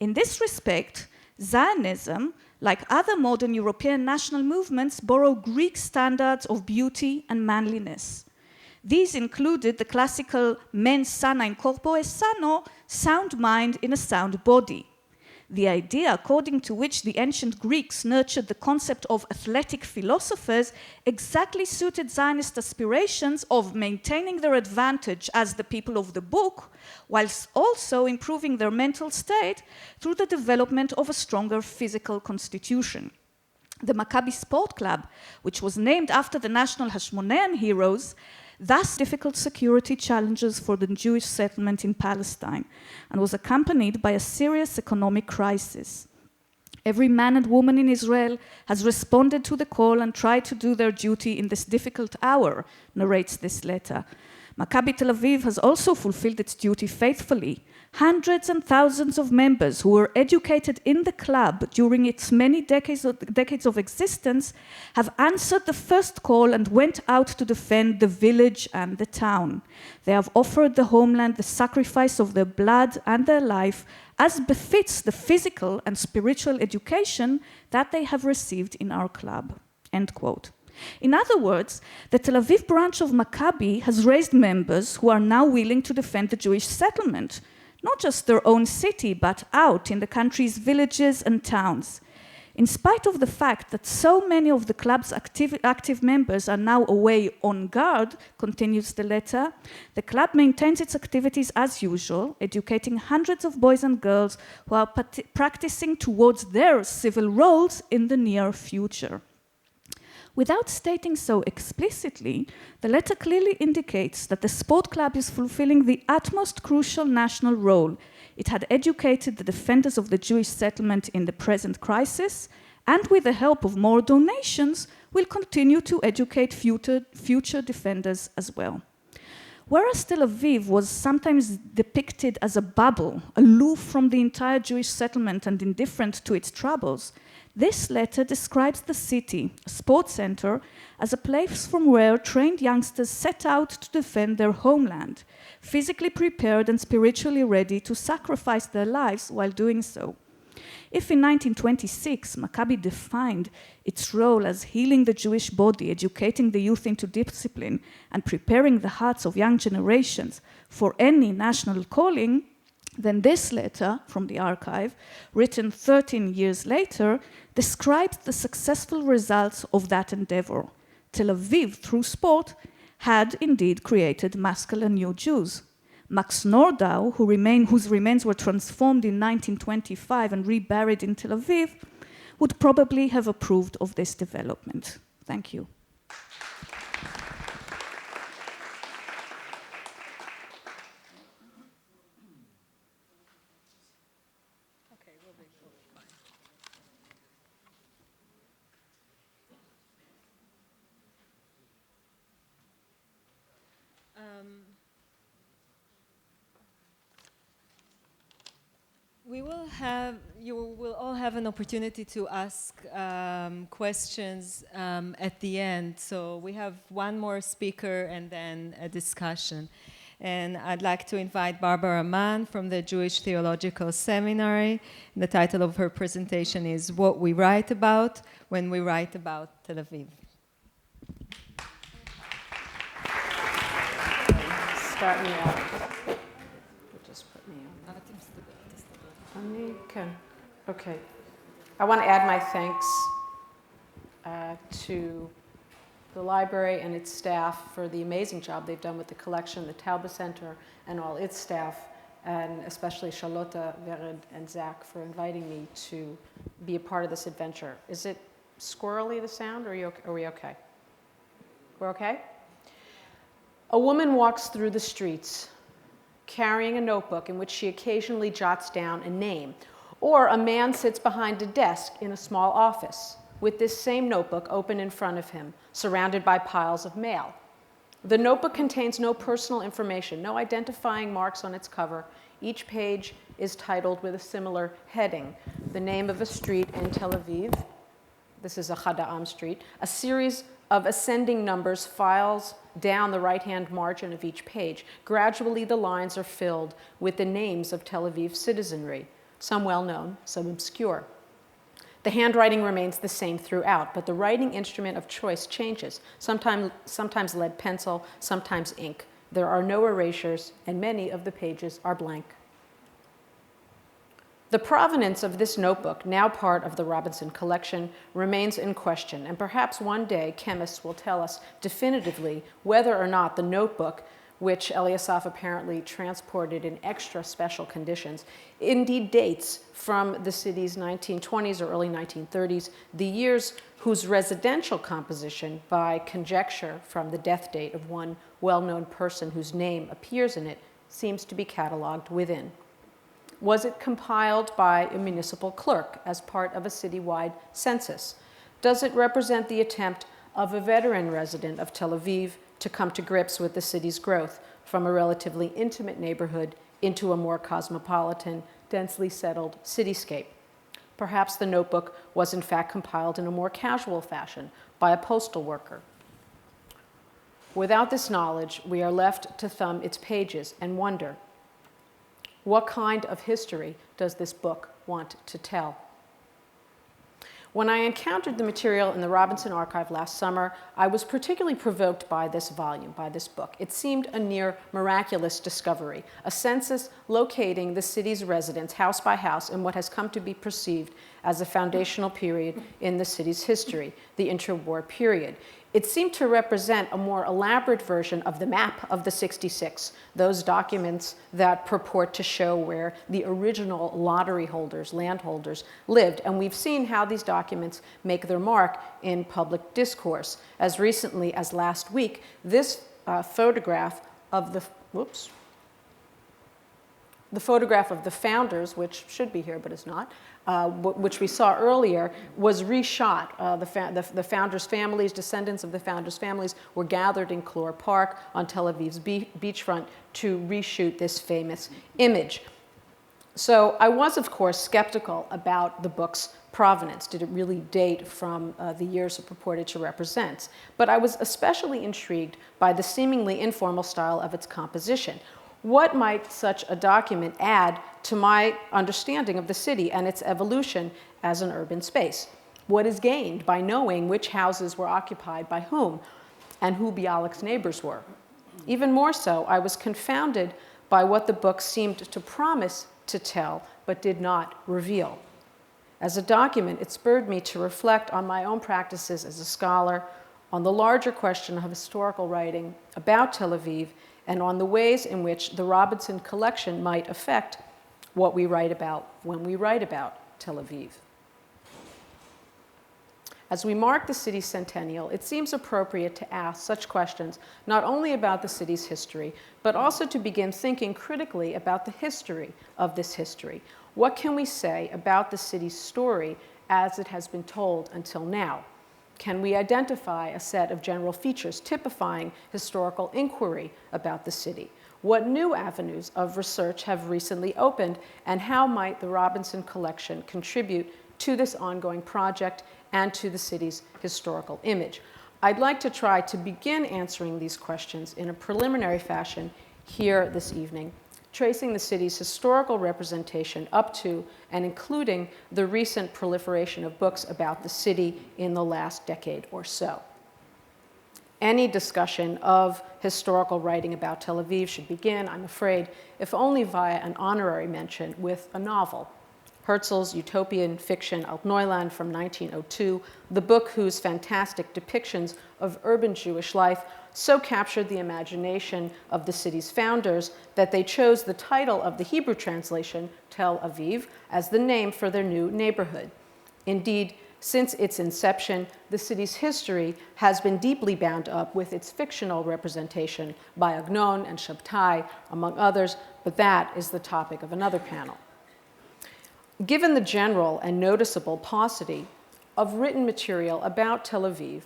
In this respect, Zionism, like other modern European national movements, borrowed Greek standards of beauty and manliness. These included the classical mens sana in corpore sano, sound mind in a sound body. The idea according to which the ancient Greeks nurtured the concept of athletic philosophers exactly suited Zionist aspirations of maintaining their advantage as the people of the book, whilst also improving their mental state through the development of a stronger physical constitution. The Maccabi Sport Club, which was named after the national Hashmonean heroes, thus difficult security challenges for the Jewish settlement in Palestine, and was accompanied by a serious economic crisis. Every man and woman in Israel has responded to the call and tried to do their duty in this difficult hour, narrates this letter. Maccabi Tel Aviv has also fulfilled its duty faithfully. Hundreds and thousands of members who were educated in the club during its many decades of existence have answered the first call and went out to defend the village and the town. They have offered the homeland the sacrifice of their blood and their life, as befits the physical and spiritual education that they have received in our club. End quote. In other words, the Tel Aviv branch of Maccabi has raised members who are now willing to defend the Jewish settlement, not just their own city, but out in the country's villages and towns. In spite of the fact that so many of the club's active members are now away on guard, continues the letter, the club maintains its activities as usual, educating hundreds of boys and girls who are practicing towards their civil roles in the near future. Without stating so explicitly, the letter clearly indicates that the sport club is fulfilling the utmost crucial national role. It had educated the defenders of the Jewish settlement in the present crisis, and with the help of more donations, will continue to educate future defenders as well. Whereas Tel Aviv was sometimes depicted as a bubble, aloof from the entire Jewish settlement and indifferent to its troubles, this letter describes the city, a sports center, as a place from where trained youngsters set out to defend their homeland, physically prepared and spiritually ready to sacrifice their lives while doing so. If in 1926 Maccabi defined its role as healing the Jewish body, educating the youth into discipline, and preparing the hearts of young generations for any national calling, then this letter from the archive, written 13 years later, describes the successful results of that endeavor. Tel Aviv, through sport, had indeed created masculine new Jews. Max Nordau, whose remains were transformed in 1925 and reburied in Tel Aviv, would probably have approved of this development. Thank you. You will all have an opportunity to ask questions at the end. So we have one more speaker and then a discussion. And I'd like to invite Barbara Mann from the Jewish Theological Seminary. The title of her presentation is What We Write About When We Write About Tel Aviv. Start me out. Just put me on. Okay. I want to add my thanks to the library and its staff for the amazing job they've done with the collection, the Taube Center, and all its staff, and especially Charlotte, Vered, and Zach for inviting me to be a part of this adventure. Is it squirrely, the sound, or are we okay? We're okay? A woman walks through the streets carrying a notebook in which she occasionally jots down a name, or a man sits behind a desk in a small office with this same notebook open in front of him, surrounded by piles of mail. The notebook contains no personal information, no identifying marks on its cover. Each page is titled with a similar heading, the name of a street in Tel Aviv. This is a Chada'am street. A series of ascending numbers files down the right-hand margin of each page. Gradually, the lines are filled with the names of Tel Aviv citizenry, some well-known, some obscure. The handwriting remains the same throughout, but the writing instrument of choice changes, sometimes lead pencil, sometimes ink. There are no erasures, and many of the pages are blank. The provenance of this notebook, now part of the Robinson collection, remains in question, and perhaps one day chemists will tell us definitively whether or not the notebook, which Eliasaf apparently transported in extra special conditions, indeed dates from the city's 1920s or early 1930s, the years whose residential composition, by conjecture from the death date of one well-known person whose name appears in it, seems to be cataloged within. Was it compiled by a municipal clerk as part of a citywide census? Does it represent the attempt of a veteran resident of Tel Aviv to come to grips with the city's growth from a relatively intimate neighborhood into a more cosmopolitan, densely settled cityscape? Perhaps the notebook was in fact compiled in a more casual fashion by a postal worker. Without this knowledge, we are left to thumb its pages and wonder, what kind of history does this book want to tell? When I encountered the material in the Robinson Archive last summer, I was particularly provoked by this volume, by this book. It seemed a near miraculous discovery, a census locating the city's residents house by house in what has come to be perceived as a foundational period in the city's history, the interwar period. It seemed to represent a more elaborate version of the map of the 66, those documents that purport to show where the original lottery holders, landholders, lived. And we've seen how these documents make their mark in public discourse. As recently as last week, this photograph of the photograph of the founders, which should be here but is not, which we saw earlier, was reshot. The founders' families, descendants of the founders' families, were gathered in Clore Park on Tel Aviv's beachfront to reshoot this famous image. So I was, of course, skeptical about the book's provenance. Did it really date from the years it purported to represent? But I was especially intrigued by the seemingly informal style of its composition. What might such a document add to my understanding of the city and its evolution as an urban space? What is gained by knowing which houses were occupied by whom and who Bialik's neighbors were? Even more so, I was confounded by what the book seemed to promise to tell but did not reveal. As a document, it spurred me to reflect on my own practices as a scholar, on the larger question of historical writing about Tel Aviv, and on the ways in which the Robinson collection might affect what we write about when we write about Tel Aviv. As we mark the city's centennial, it seems appropriate to ask such questions not only about the city's history, but also to begin thinking critically about the history of this history. What can we say about the city's story as it has been told until now? Can we identify a set of general features typifying historical inquiry about the city? What new avenues of research have recently opened, and how might the Robinson collection contribute to this ongoing project and to the city's historical image? I'd like to try to begin answering these questions in a preliminary fashion here this evening, tracing the city's historical representation up to and including the recent proliferation of books about the city in the last decade or so. Any discussion of historical writing about Tel Aviv should begin, I'm afraid, if only via an honorary mention, with a novel. Herzl's utopian fiction Altneuland from 1902, the book whose fantastic depictions of urban Jewish life so captured the imagination of the city's founders that they chose the title of the Hebrew translation, Tel Aviv, as the name for their new neighborhood. Indeed, since its inception, the city's history has been deeply bound up with its fictional representation by Agnon and Shabtai, among others, but that is the topic of another panel. Given the general and noticeable paucity of written material about Tel Aviv,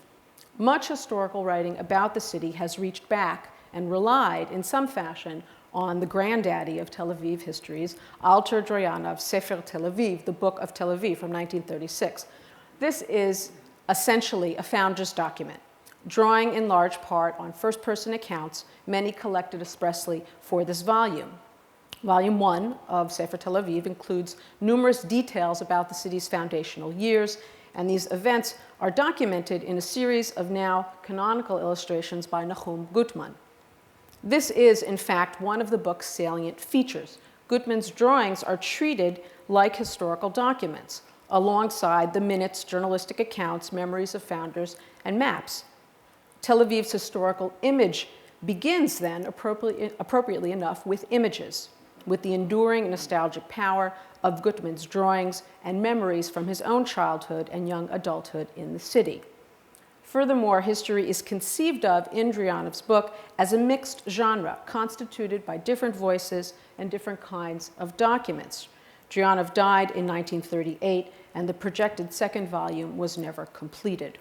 much historical writing about the city has reached back and relied in some fashion on the granddaddy of Tel Aviv histories, Alter Droyanov's Sefer Tel Aviv, the Book of Tel Aviv from 1936. This is essentially a founder's document, drawing in large part on first-person accounts, many collected expressly for this volume. Volume 1 of Sefer Tel Aviv includes numerous details about the city's foundational years, and these events are documented in a series of now canonical illustrations by Nahum Gutman. This is, in fact, one of the book's salient features. Gutman's drawings are treated like historical documents, alongside the minutes, journalistic accounts, memories of founders, and maps. Tel Aviv's historical image begins then, appropriately enough, with images, with the enduring nostalgic power of Gutman's drawings and memories from his own childhood and young adulthood in the city. Furthermore, history is conceived of in Dryanov's book as a mixed genre constituted by different voices and different kinds of documents. Dryanov died in 1938, and the projected second volume was never completed.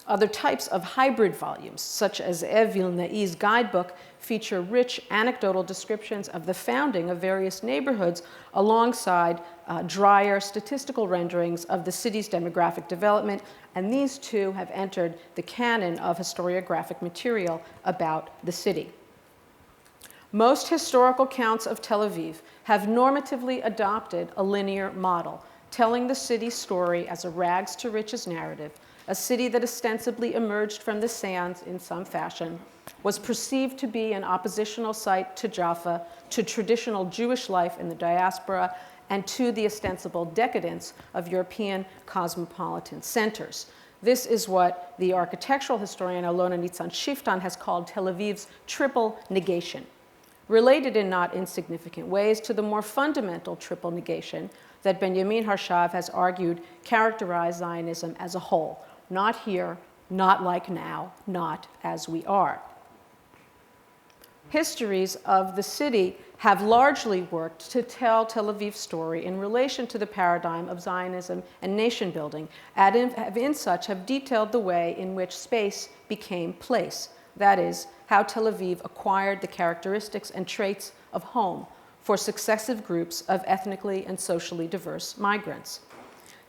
Other types of hybrid volumes, such as Ze'ev Vilnai's guidebook, feature rich anecdotal descriptions of the founding of various neighborhoods alongside drier statistical renderings of the city's demographic development, and these too have entered the canon of historiographic material about the city. Most historical counts of Tel Aviv have normatively adopted a linear model, telling the city's story as a rags to riches narrative. A city that ostensibly emerged from the sands in some fashion, was perceived to be an oppositional site to Jaffa, to traditional Jewish life in the diaspora, and to the ostensible decadence of European cosmopolitan centers. This is what the architectural historian Alona Nitzan-Shiftan has called Tel Aviv's triple negation, related in not insignificant ways to the more fundamental triple negation that Benjamin Harshav has argued characterized Zionism as a whole. Not here, not like now, not as we are. Histories of the city have largely worked to tell Tel Aviv's story in relation to the paradigm of Zionism and nation building, and in such have detailed the way in which space became place. That is, how Tel Aviv acquired the characteristics and traits of home for successive groups of ethnically and socially diverse migrants.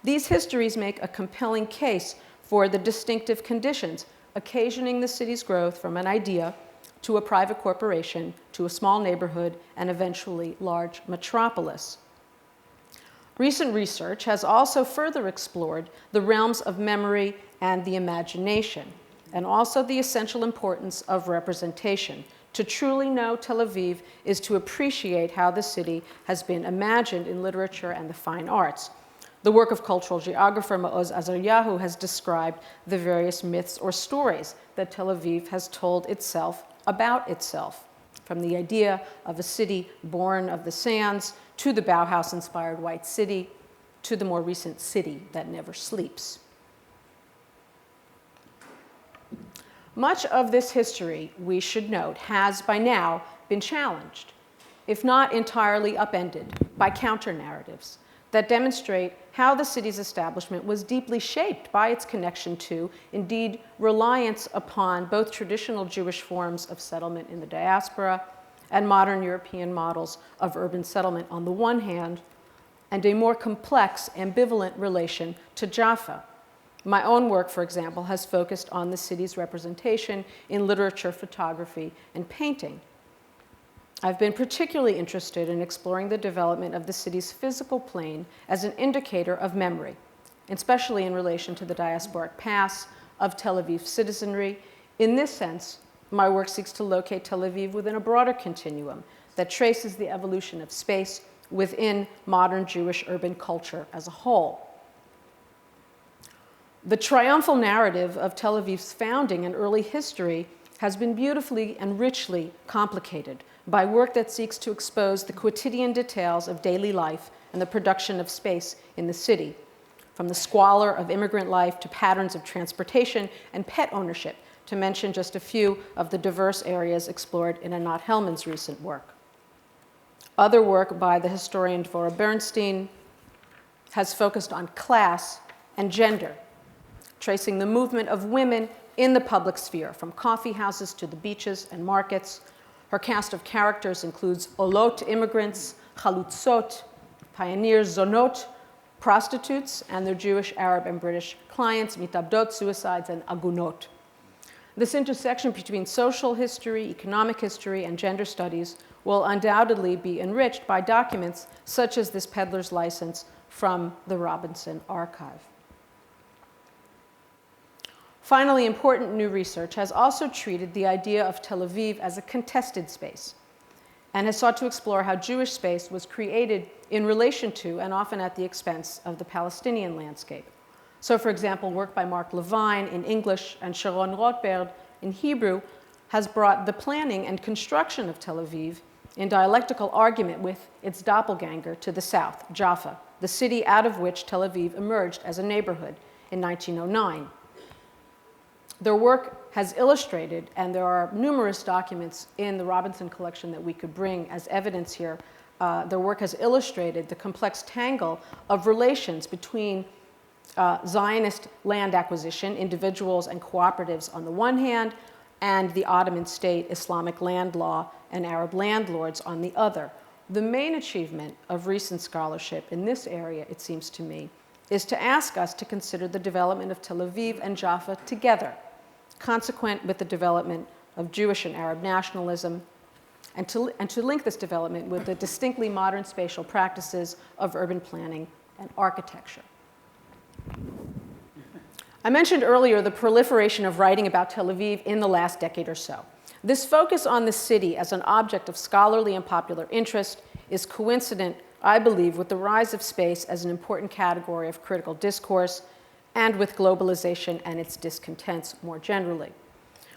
These histories make a compelling case for the distinctive conditions occasioning the city's growth from an idea to a private corporation to a small neighborhood and eventually large metropolis. Recent research has also further explored the realms of memory and the imagination, and also the essential importance of representation. To truly know Tel Aviv is to appreciate how the city has been imagined in literature and the fine arts. The work of cultural geographer Maoz Azaryahu has described the various myths or stories that Tel Aviv has told itself about itself, from the idea of a city born of the sands to the Bauhaus-inspired White City to the more recent city that never sleeps. Much of this history, we should note, has by now been challenged, if not entirely upended, by counter-narratives that demonstrate how the city's establishment was deeply shaped by its connection to, indeed reliance upon, both traditional Jewish forms of settlement in the diaspora and modern European models of urban settlement on the one hand, and a more complex, ambivalent relation to Jaffa. My own work, for example, has focused on the city's representation in literature, photography, and painting. I've been particularly interested in exploring the development of the city's physical plane as an indicator of memory, especially in relation to the diasporic past of Tel Aviv citizenry. In this sense, my work seeks to locate Tel Aviv within a broader continuum that traces the evolution of space within modern Jewish urban culture as a whole. The triumphal narrative of Tel Aviv's founding and early history has been beautifully and richly complicated by work that seeks to expose the quotidian details of daily life and the production of space in the city, from the squalor of immigrant life to patterns of transportation and pet ownership, to mention just a few of the diverse areas explored in Anat Hellman's recent work. Other work by the historian Dvorah Bernstein has focused on class and gender, tracing the movement of women in the public sphere, from coffee houses to the beaches and markets. Her cast of characters includes olot immigrants, chalutzot, pioneers, zonot, prostitutes, and their Jewish, Arab, and British clients, mitabdot, suicides, and agunot. This intersection between social history, economic history, and gender studies will undoubtedly be enriched by documents such as this peddler's license from the Robinson Archive. Finally, important new research has also treated the idea of Tel Aviv as a contested space and has sought to explore how Jewish space was created in relation to and often at the expense of the Palestinian landscape. So, for example, work by Mark Levine in English and Sharon Rothbard in Hebrew has brought the planning and construction of Tel Aviv in dialectical argument with its doppelganger to the south, Jaffa, the city out of which Tel Aviv emerged as a neighborhood in 1909. Their work has illustrated, and there are numerous documents in the Robinson collection that we could bring as evidence here, their work has illustrated the complex tangle of relations between Zionist land acquisition, individuals and cooperatives on the one hand, and the Ottoman state, Islamic land law, and Arab landlords on the other. The main achievement of recent scholarship in this area, it seems to me, is to ask us to consider the development of Tel Aviv and Jaffa together, consequent with the development of Jewish and Arab nationalism, and to link this development with the distinctly modern spatial practices of urban planning and architecture. I mentioned earlier the proliferation of writing about Tel Aviv in the last decade or so. This focus on the city as an object of scholarly and popular interest is coincident, I believe, with the rise of space as an important category of critical discourse and with globalization and its discontents more generally.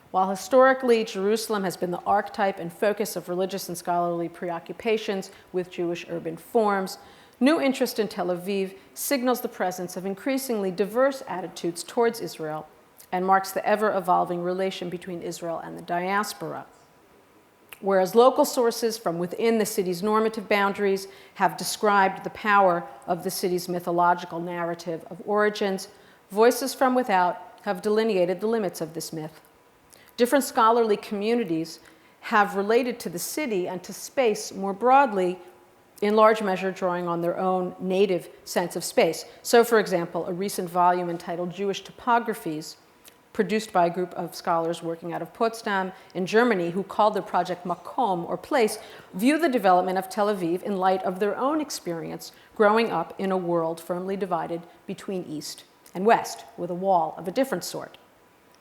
While historically Jerusalem has been the archetype and focus of religious and scholarly preoccupations with Jewish urban forms, new interest in Tel Aviv signals the presence of increasingly diverse attitudes towards Israel and marks the ever-evolving relation between Israel and the diaspora. Whereas local sources from within the city's normative boundaries have described the power of the city's mythological narrative of origins, voices from without have delineated the limits of this myth. Different scholarly communities have related to the city and to space more broadly, in large measure drawing on their own native sense of space. So, for example, a recent volume entitled Jewish Topographies, produced by a group of scholars working out of Potsdam in Germany who called their project Makom, or place, view the development of Tel Aviv in light of their own experience growing up in a world firmly divided between East and West, with a wall of a different sort.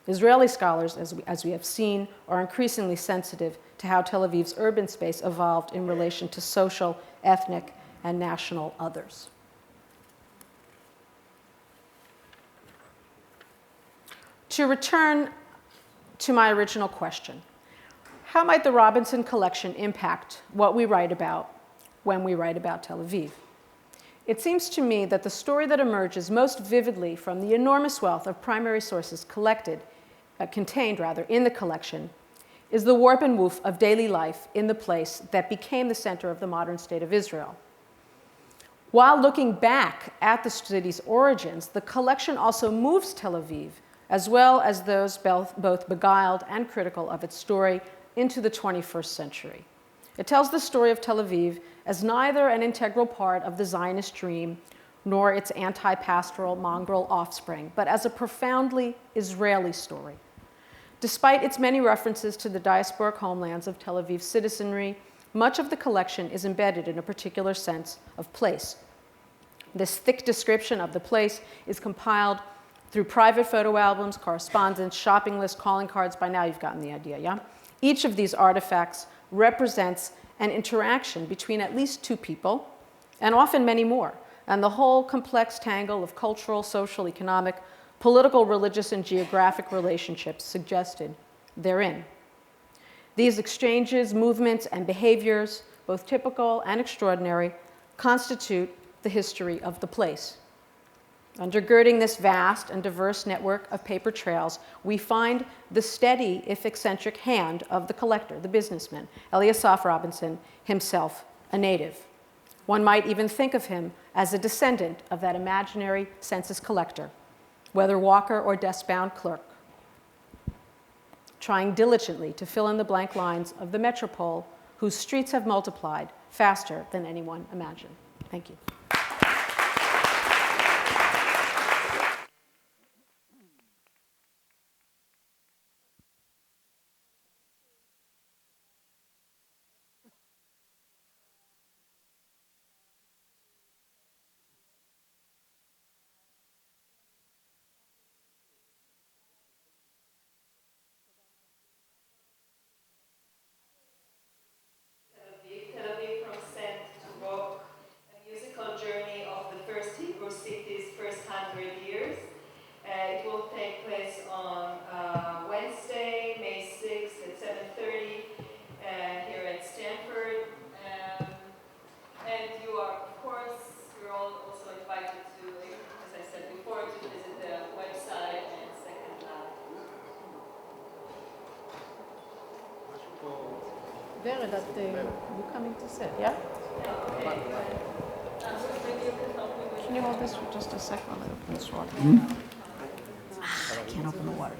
Israeli scholars, as we have seen, are increasingly sensitive to how Tel Aviv's urban space evolved in relation to social, ethnic, and national others. To return to my original question, how might the Robinson collection impact what we write about when we write about Tel Aviv? It seems to me that the story that emerges most vividly from the enormous wealth of primary sources contained in the collection is the warp and woof of daily life in the place that became the center of the modern state of Israel. While looking back at the city's origins, the collection also moves Tel Aviv, as well as those both beguiled and critical of its story, into the 21st century. It tells the story of Tel Aviv as neither an integral part of the Zionist dream nor its anti-pastoral mongrel offspring, but as a profoundly Israeli story. Despite its many references to the diasporic homelands of Tel Aviv's citizenry, much of the collection is embedded in a particular sense of place. This thick description of the place is compiled through private photo albums, correspondence, shopping lists, calling cards. By now you've gotten the idea, yeah? Each of these artifacts represents an interaction between at least two people, and often many more, and the whole complex tangle of cultural, social, economic, political, religious, and geographic relationships suggested therein. These exchanges, movements, and behaviors, both typical and extraordinary, constitute the history of the place. Undergirding this vast and diverse network of paper trails, we find the steady, if eccentric, hand of the collector, the businessman, Eliasaf Robinson, himself a native. One might even think of him as a descendant of that imaginary census collector, whether walker or desk-bound clerk, trying diligently to fill in the blank lines of the metropole whose streets have multiplied faster than anyone imagined. Thank you. Vered, you coming to sit, yeah? Can you hold this for just a second while I open this water? I can't open the water.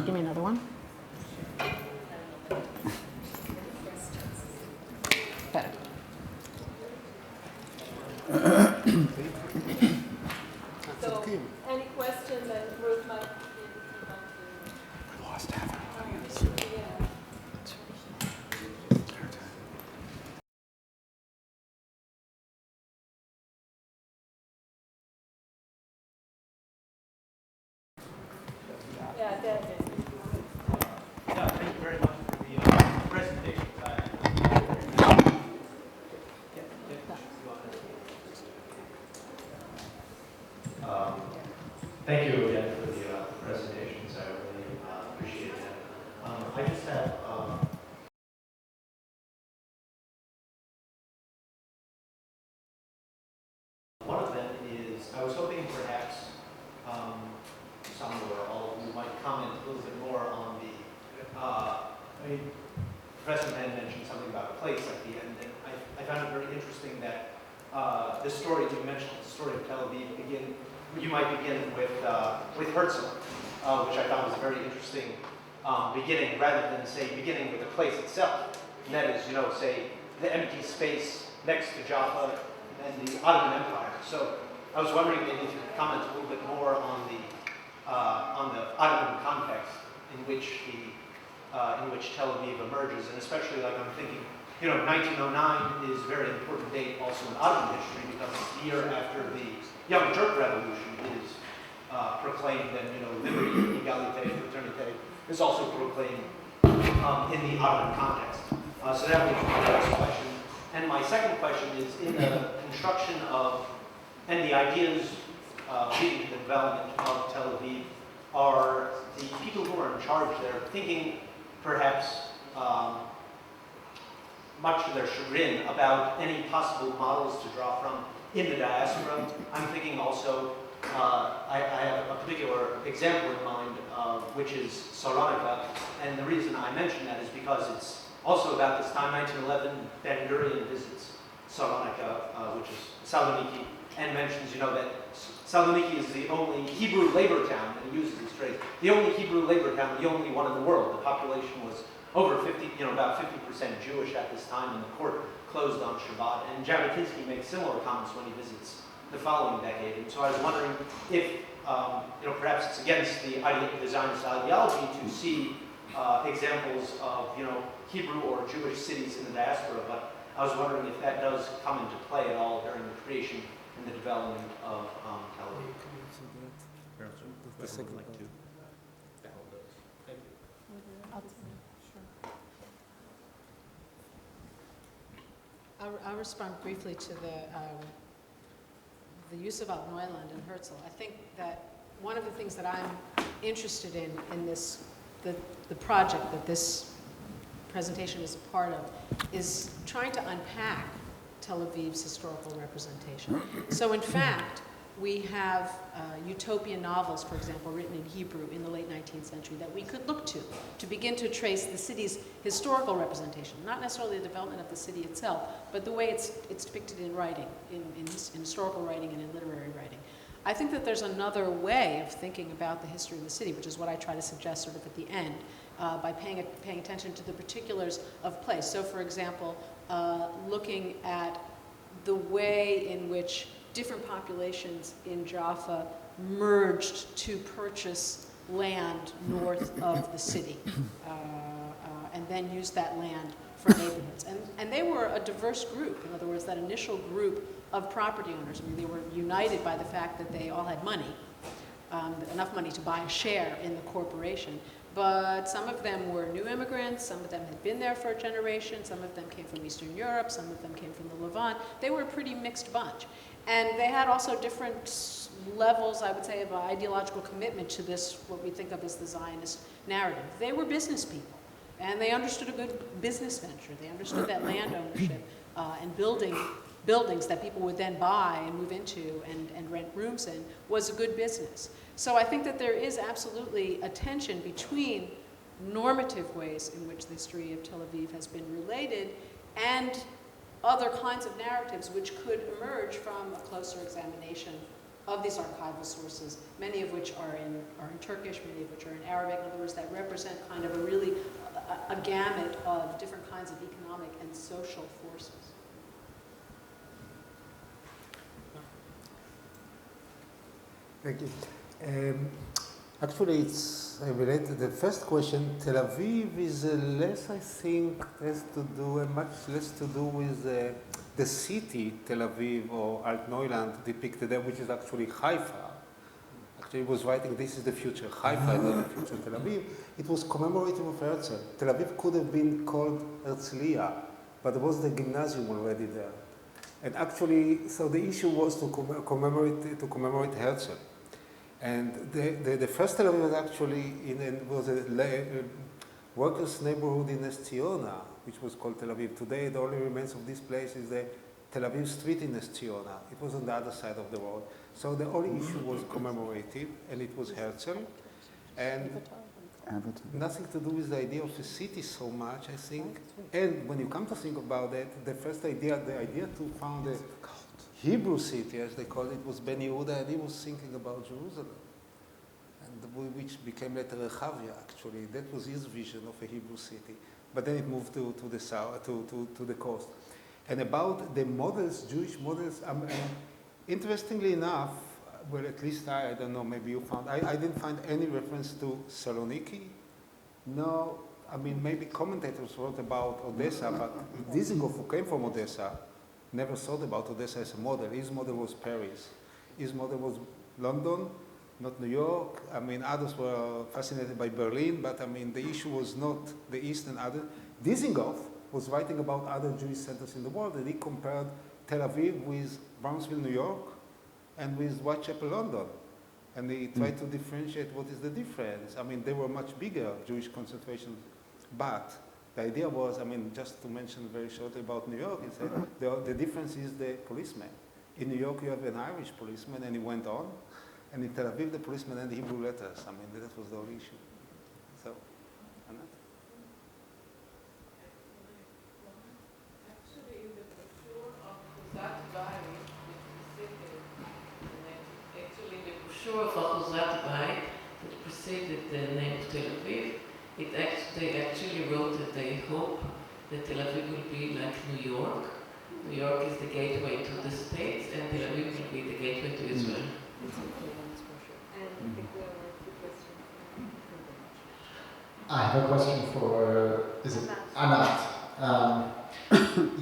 Give me another one. Better. So, any question that Ruth might We lost half an audience. Yeah, that is. Yeah, thank you very much for the presentation. Thank you again for the presentations. I really appreciate that. I just have one of them is I was hoping perhaps some or all of you might comment a little bit more on the. Professor Mann mentioned something about a place at the end, and I found it very interesting that the story you mentioned, the story of Tel Aviv, you might begin with Herzl, which I found was a very interesting beginning, rather than say beginning with the place itself. And that is, say the empty space next to Jaffa and the Ottoman Empire. So I was wondering maybe if you could comment a little bit more on the Ottoman context in which Tel Aviv emerges, and especially like I'm thinking, 1909 is a very important date also in Ottoman history because it's the year after the Young Turk Revolution is proclaimed, and liberty, equality, fraternity is also proclaimed in the Ottoman context. So that would be my first question. And my second question is in the construction of and the ideas leading to the development of Tel Aviv. Are the people who are in charge there thinking perhaps much to their chagrin about any possible models to draw from in the diaspora? I'm thinking also, I have a particular example in mind, which is Saranaca, and the reason I mention that is because it's also about this time, 1911, Ben Gurion visits Saranaca, which is Saloniki, and mentions, that Saloniki is the only Hebrew labor town, and he uses this phrase, the only Hebrew labor town, the only one in the world. The population was over 50, about 50% Jewish at this time, and the court closed on Shabbat. And Jabotinsky makes similar comments when he visits the following decade. And so I was wondering if, perhaps it's against the Zionist ideology to see examples of, Hebrew or Jewish cities in the diaspora, but I was wondering if that does come into play at all during the creation and the development of Tel Aviv. The second like to. I'll respond briefly to the use of Alt Neuland and Herzl. I think that one of the things that I'm interested in this, the project that this presentation is a part of, is trying to unpack Tel Aviv's historical representation. So in fact, we have utopian novels, for example, written in Hebrew in the late 19th century that we could look to begin to trace the city's historical representation, not necessarily the development of the city itself, but the way it's depicted in writing, in historical writing and in literary writing. I think that there's another way of thinking about the history of the city, which is what I try to suggest sort of at the end, by paying attention to the particulars of place. So for example, looking at the way in which different populations in Jaffa merged to purchase land north of the city, and then used that land for neighborhoods. And they were a diverse group. In other words, that initial group of property owners, I mean, they were united by the fact that they all had money, enough money to buy a share in the corporation. But some of them were new immigrants, some of them had been there for a generation, some of them came from Eastern Europe, some of them came from the Levant. They were a pretty mixed bunch. And they had also different levels, I would say, of ideological commitment to this, what we think of as the Zionist narrative. They were business people, and they understood a good business venture. They understood that land ownership and buildings that people would then buy and move into and rent rooms in was a good business. So I think that there is absolutely a tension between normative ways in which the history of Tel Aviv has been related, and other kinds of narratives which could emerge from a closer examination of these archival sources, many of which are in Turkish, many of which are in Arabic, in other words, that represent kind of a gamut of different kinds of economic and social forces. Thank you. Actually, it's related to the first question. Tel Aviv is less, I think, much less to do with the city, Tel Aviv or Alt-Neuland depicted there, which is actually Haifa. Actually, it was writing, this is the future, Haifa is the future Tel Aviv. It was commemorative of Herzl. Tel Aviv could have been called Herzliya, but there was the gymnasium already there. And actually, so the issue was to commemorate Herzl. And the first Tel Aviv was actually was a workers' neighborhood in Ness Ziona, which was called Tel Aviv. Today, the only remains of this place is the Tel Aviv street in Ness Ziona. It was on the other side of the road. So the only issue was commemorated, and it was Herzl. And nothing to do with the idea of the city so much, I think. And when you come to think about it, the idea to found a Hebrew city, as they call it, was Ben Yehuda, and he was thinking about Jerusalem, and which became later Rehavia, actually. That was his vision of a Hebrew city. But then it moved to the south, to the coast. And about the models, Jewish models, interestingly enough, well, at least I don't know, maybe you found, I didn't find any reference to Saloniki. No, I mean, maybe commentators wrote about Odessa, but Dizengoff, who came from Odessa, never thought about Odessa as a model. His model was Paris. His model was London, not New York. I mean, others were fascinated by Berlin, but I mean, the issue was not the East and other. Dizengoff was writing about other Jewish centers in the world, and he compared Tel Aviv with Brownsville, New York, and with Whitechapel, London. And he tried to differentiate what is the difference. I mean, they were much bigger Jewish concentrations, but the idea was, I mean, just to mention very shortly about New York, he said the difference is the policeman. In New York, you have an Irish policeman, and he went on. And in Tel Aviv, the policeman had Hebrew letters. I mean, that was the whole issue. So, Anna? Actually, the brochure of Ahuzat Bayit, the brochure of Ahuzat Bayit that preceded the name of Tel Aviv, they actually wrote that they hope that Tel Aviv will be like New York. New York is the gateway to the States, and Tel Aviv will be the gateway to Israel. I have a question for, is it Anat?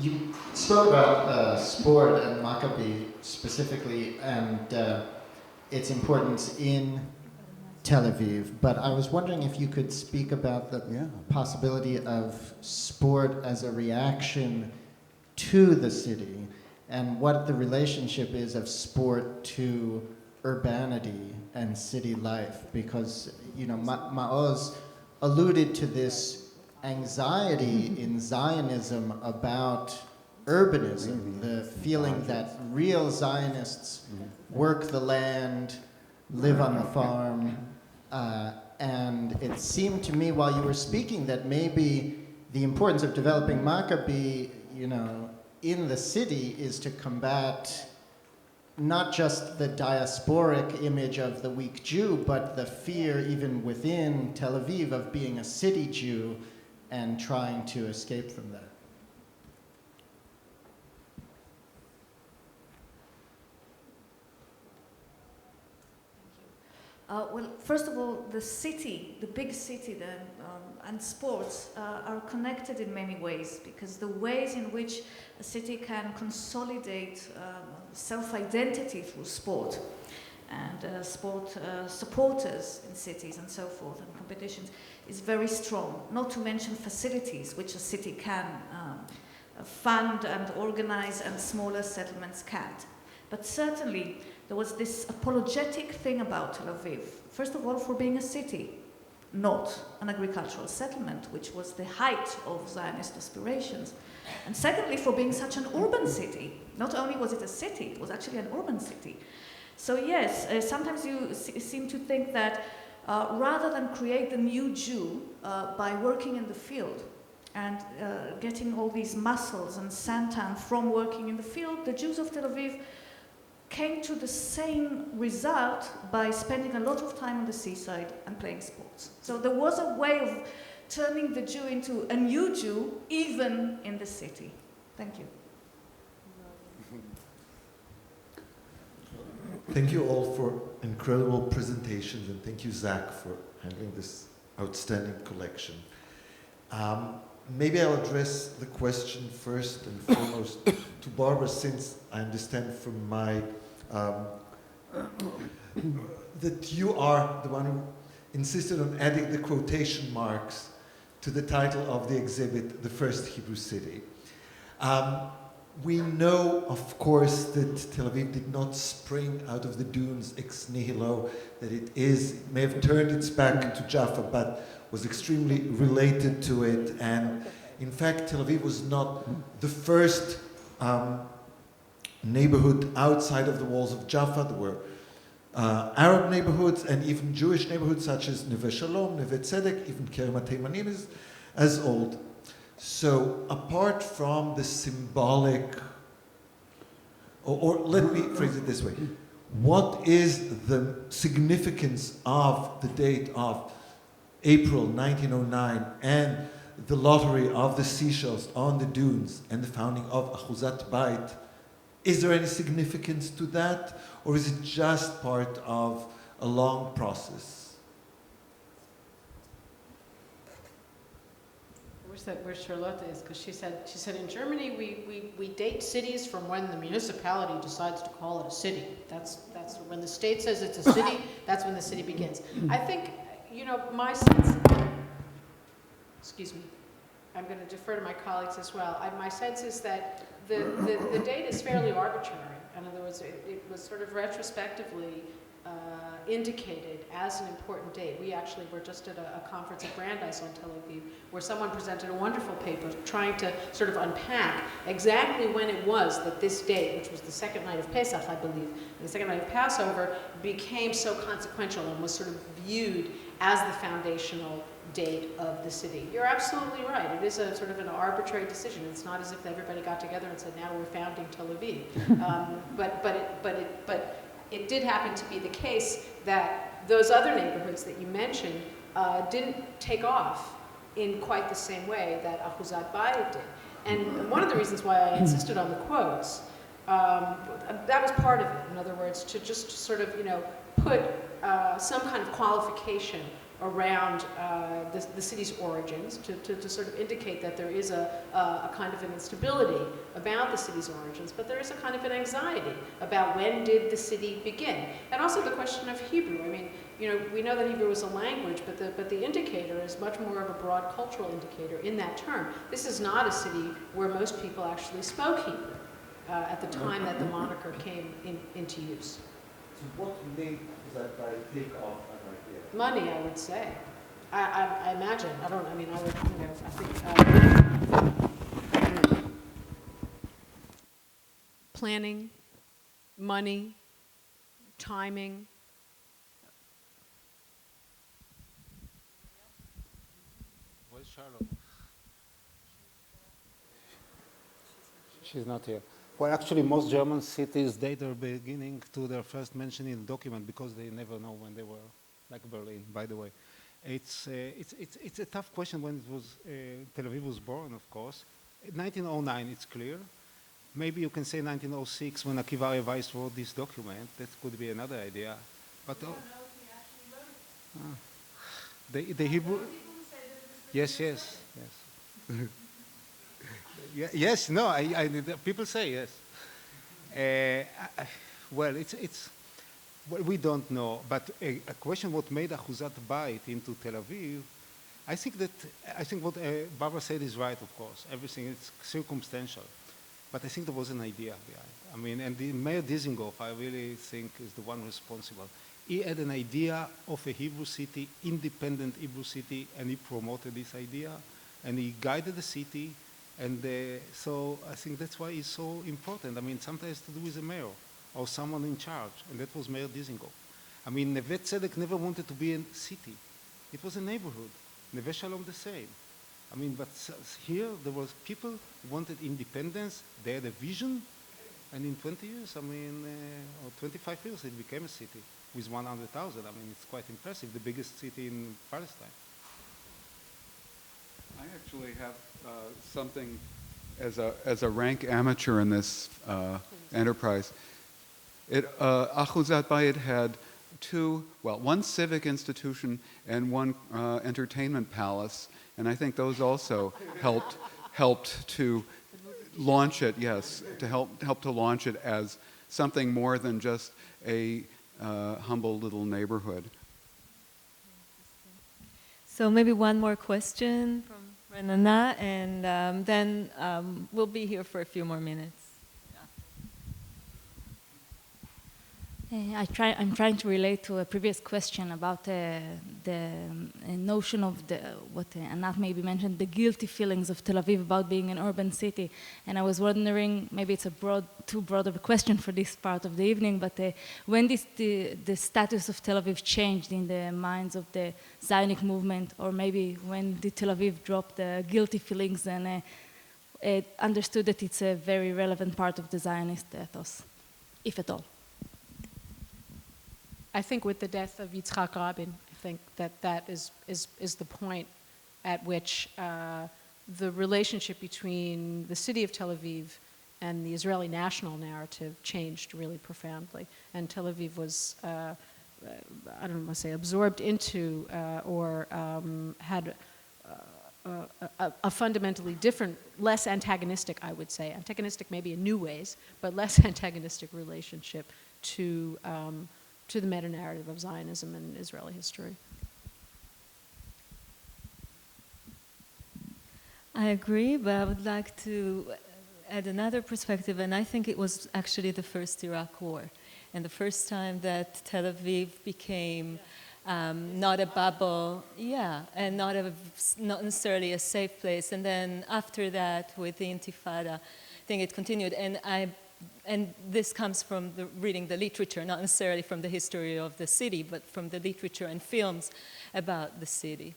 You spoke about sport and Maccabi specifically, and its importance in Tel Aviv, but I was wondering if you could speak about the possibility of sport as a reaction to the city, and what the relationship is of sport to urbanity and city life, because, you know, Maoz alluded to this anxiety in Zionism about urbanism, the feeling that real Zionists work the land, live on the farm, and it seemed to me while you were speaking that maybe the importance of developing Maccabi, you know, in the city is to combat not just the diasporic image of the weak Jew, but the fear even within Tel Aviv of being a city Jew and trying to escape from that. Well, first of all, the city, the big city, and sports are connected in many ways, because the ways in which a city can consolidate self-identity through sport and sport supporters in cities and so forth and competitions is very strong, not to mention facilities which a city can fund and organize and smaller settlements can't. But certainly there was this apologetic thing about Tel Aviv, first of all for being a city, not an agricultural settlement, which was the height of Zionist aspirations. And secondly, for being such an urban city. Not only was it a city, it was actually an urban city. So yes, sometimes you seem to think that rather than create the new Jew by working in the field and getting all these muscles and santan from working in the field, the Jews of Tel Aviv came to the same result by spending a lot of time on the seaside and playing sports. So there was a way of turning the Jew into a new Jew, even in the city. Thank you. Thank you all for incredible presentations, and thank you, Zach, for handling this outstanding collection. Maybe I'll address the question first and foremost to Barbara, since I understand from my that you are the one who insisted on adding the quotation marks to the title of the exhibit, The First Hebrew City. We know, of course, that Tel Aviv did not spring out of the dunes ex nihilo, that it may have turned its back to Jaffa, but was extremely related to it. And in fact, Tel Aviv was not the first neighborhood outside of the walls of Jaffa. There were Arab neighborhoods and even Jewish neighborhoods such as Neve Shalom, Neve Tzedek, even Kerem HaTeimanim is as old. So apart from the symbolic, or let me phrase it this way, what is the significance of the date of April 1909 and the lottery of the seashells on the dunes and the founding of Achuzat Bait? Is there any significance to that, or is it just part of a long process? Where Charlotte is, because she said in Germany we date cities from when the municipality decides to call it a city. That's when the state says it's a city. That's when the city begins. I think, my sense. Excuse me. I'm going to defer to my colleagues as well. My sense is that the date is fairly arbitrary. In other words, it was sort of retrospectively indicated as an important date. We actually were just at a conference at Brandeis on Tel Aviv, where someone presented a wonderful paper trying to sort of unpack exactly when it was that this date, which was the second night of Pesach, I believe, the second night of Passover, became so consequential and was sort of viewed as the foundational date of the city. You're absolutely right. It is a sort of an arbitrary decision. It's not as if everybody got together and said, now we're founding Tel Aviv. But it did happen to be the case that those other neighborhoods that you mentioned didn't take off in quite the same way that Achuzat Bait did. And one of the reasons why I insisted on the quotes, that was part of it. In other words, to just sort of, put some kind of qualification around the city's origins, to sort of indicate that there is a kind of an instability about the city's origins, but there is a kind of an anxiety about when did the city begin. And also the question of Hebrew. I mean, we know that Hebrew is a language, but the indicator is much more of a broad cultural indicator in that term. This is not a city where most people actually spoke Hebrew at the time that the moniker came into use. So what made that take off? Money, I would say. I imagine. I would, I think. Planning, money, timing. Where's Charlotte? She's not here. Well, actually, most German cities date their beginning to their first mention in the document because they never know when they were. Like Berlin, by the way. It's a tough question when it was, Tel Aviv was born, of course. 1909, it's clear. Maybe you can say 1906 when Akiva Weiss wrote this document. That could be another idea. But the Hebrew. Yes. Yes. No. People say yes. Well, well, we don't know, but a question what made Achuzat Bait into Tel Aviv, I think what Barbara said is right, of course. Everything is circumstantial. But I think there was an idea behind. I mean, and the Mayor Dizengoff, I really think, is the one responsible. He had an idea of a Hebrew city, independent Hebrew city, and he promoted this idea, and he guided the city, and so I think that's why it's so important. I mean, sometimes to do with the mayor or someone in charge, and that was Mayor Dizengoff. I mean, Neve Tzedek never wanted to be a city. It was a neighborhood. Neve Shalom the same. I mean, but here there was people who wanted independence. They had a vision, and in 20 years, I mean, or 25 years, it became a city with 100,000. I mean, it's quite impressive. The biggest city in Palestine. I actually have something as a rank amateur in this enterprise. Achuzat Bayit had one civic institution and one entertainment palace, and I think those also helped to launch it. Yes, to help to launch it as something more than just a humble little neighborhood. So maybe one more question from Renana, and then we'll be here for a few more minutes. I'm trying to relate to a previous question about the notion of what Anat maybe mentioned, the guilty feelings of Tel Aviv about being an urban city. And I was wondering, maybe it's too broad of a question for this part of the evening, but when the status of Tel Aviv changed in the minds of the Zionic movement, or maybe when did Tel Aviv drop the guilty feelings and understood that it's a very relevant part of the Zionist ethos, if at all? I think with the death of Yitzhak Rabin, I think that is the point at which the relationship between the city of Tel Aviv and the Israeli national narrative changed really profoundly. And Tel Aviv was, I don't want to say absorbed into or had a fundamentally different, less antagonistic, I would say, antagonistic maybe in new ways, but less antagonistic relationship to the meta-narrative of Zionism and Israeli history. I agree, but I would like to add another perspective, and I think it was actually the first Iraq War, and the first time that Tel Aviv became not a bubble, and not necessarily a safe place. And then after that, with the Intifada, I think it continued, and this comes from reading the literature, not necessarily from the history of the city, but from the literature and films about the city.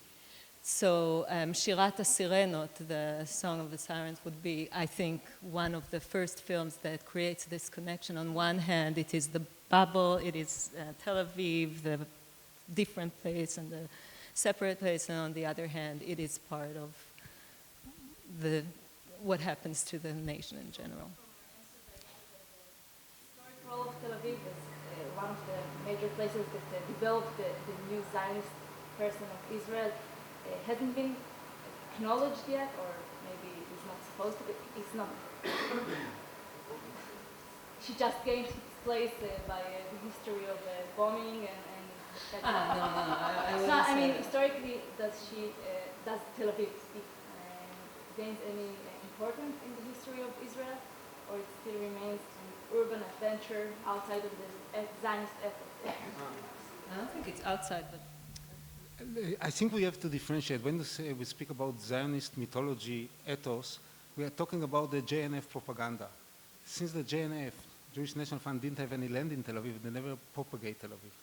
So Shirat HaSirenot, the Song of the Sirens, would be, I think, one of the first films that creates this connection. On one hand, it is the bubble, it is Tel Aviv, the different place and the separate place, and on the other hand, it is part of what happens to the nation in general. Role of Tel Aviv is one of the major places that developed the new Zionist person of Israel. Hasn't been acknowledged yet, or maybe is not supposed to be. It's not. She just gained its place by the history of bombing and No. I mean, historically, does Tel Aviv gain any importance in the history of Israel, or it still remains urban adventure outside of the Zionist ethos? I don't think it's outside, but I think we have to differentiate. When we speak about Zionist mythology ethos, we are talking about the JNF propaganda. Since the JNF, Jewish National Fund, didn't have any land in Tel Aviv, they never propagate Tel Aviv.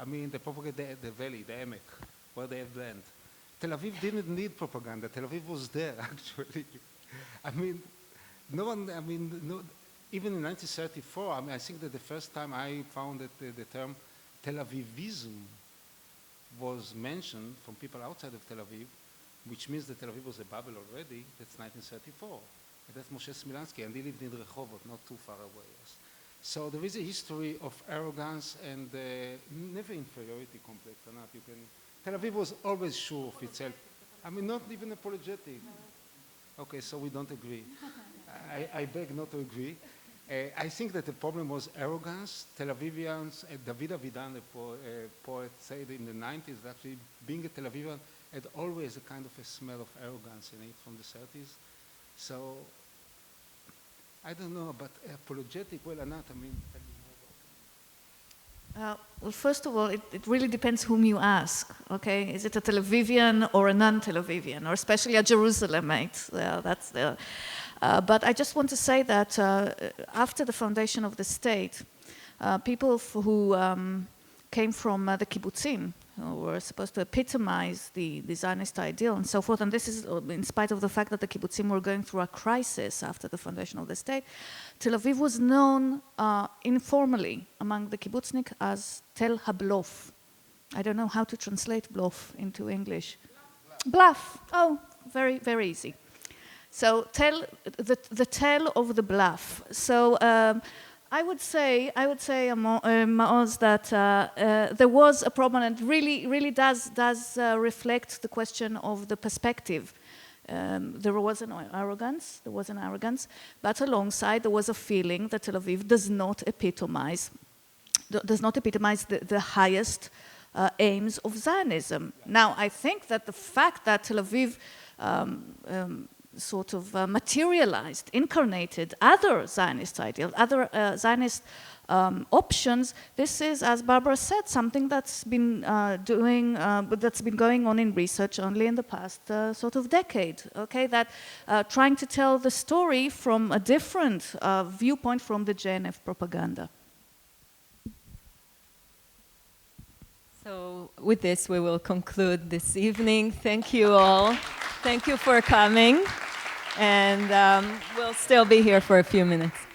I mean, they propagate the valley, the Emek, where they have land. Tel Aviv didn't need propaganda. Tel Aviv was there, actually. I mean, even in 1934, I mean, I think that the first time I found that the term Tel Avivism was mentioned from people outside of Tel Aviv, which means that Tel Aviv was a bubble already. That's 1934. And that's Moshe Smilansky, and he lived in Rehovot, not too far away. Yes. So there is a history of arrogance and never inferiority complex. Tel Aviv was always sure of itself. I mean, not even apologetic. Okay, so we don't agree. I beg not to agree. I think that the problem was arrogance. Tel Avivians, David Avidan, a poet, said in the 90s that actually being a Tel Avivian had always a kind of a smell of arrogance in it from the 30s. So, I don't know, but apologetic, well, Anat, I mean, tell me more about it. Well, first of all, it really depends whom you ask, okay? Is it a Tel Avivian or a non-Tel Avivian, or especially a Jerusalemite? That's the... But I just want to say that after the foundation of the state, people who came from the kibbutzim, who were supposed to epitomize the Zionist ideal and so forth. And this is in spite of the fact that the kibbutzim were going through a crisis after the foundation of the state. Tel Aviv was known informally among the kibbutznik as Tel HaBlof. I don't know how to translate bluff into English. Bluff. Oh, very, very easy. So the tell of the bluff. So I would say, Maoz, that there was a problem, and really does reflect the question of the perspective. There was an arrogance, but alongside there was a feeling that Tel Aviv does not epitomize the highest aims of Zionism. Now, I think that the fact that Tel Aviv sort of materialized, incarnated other Zionist ideals, other Zionist options. This is, as Barbara said, something that's been going on in research only in the past sort of decade. Okay, that trying to tell the story from a different viewpoint from the JNF propaganda. So with this, we will conclude this evening. Thank you all. Thank you for coming. And we'll still be here for a few minutes.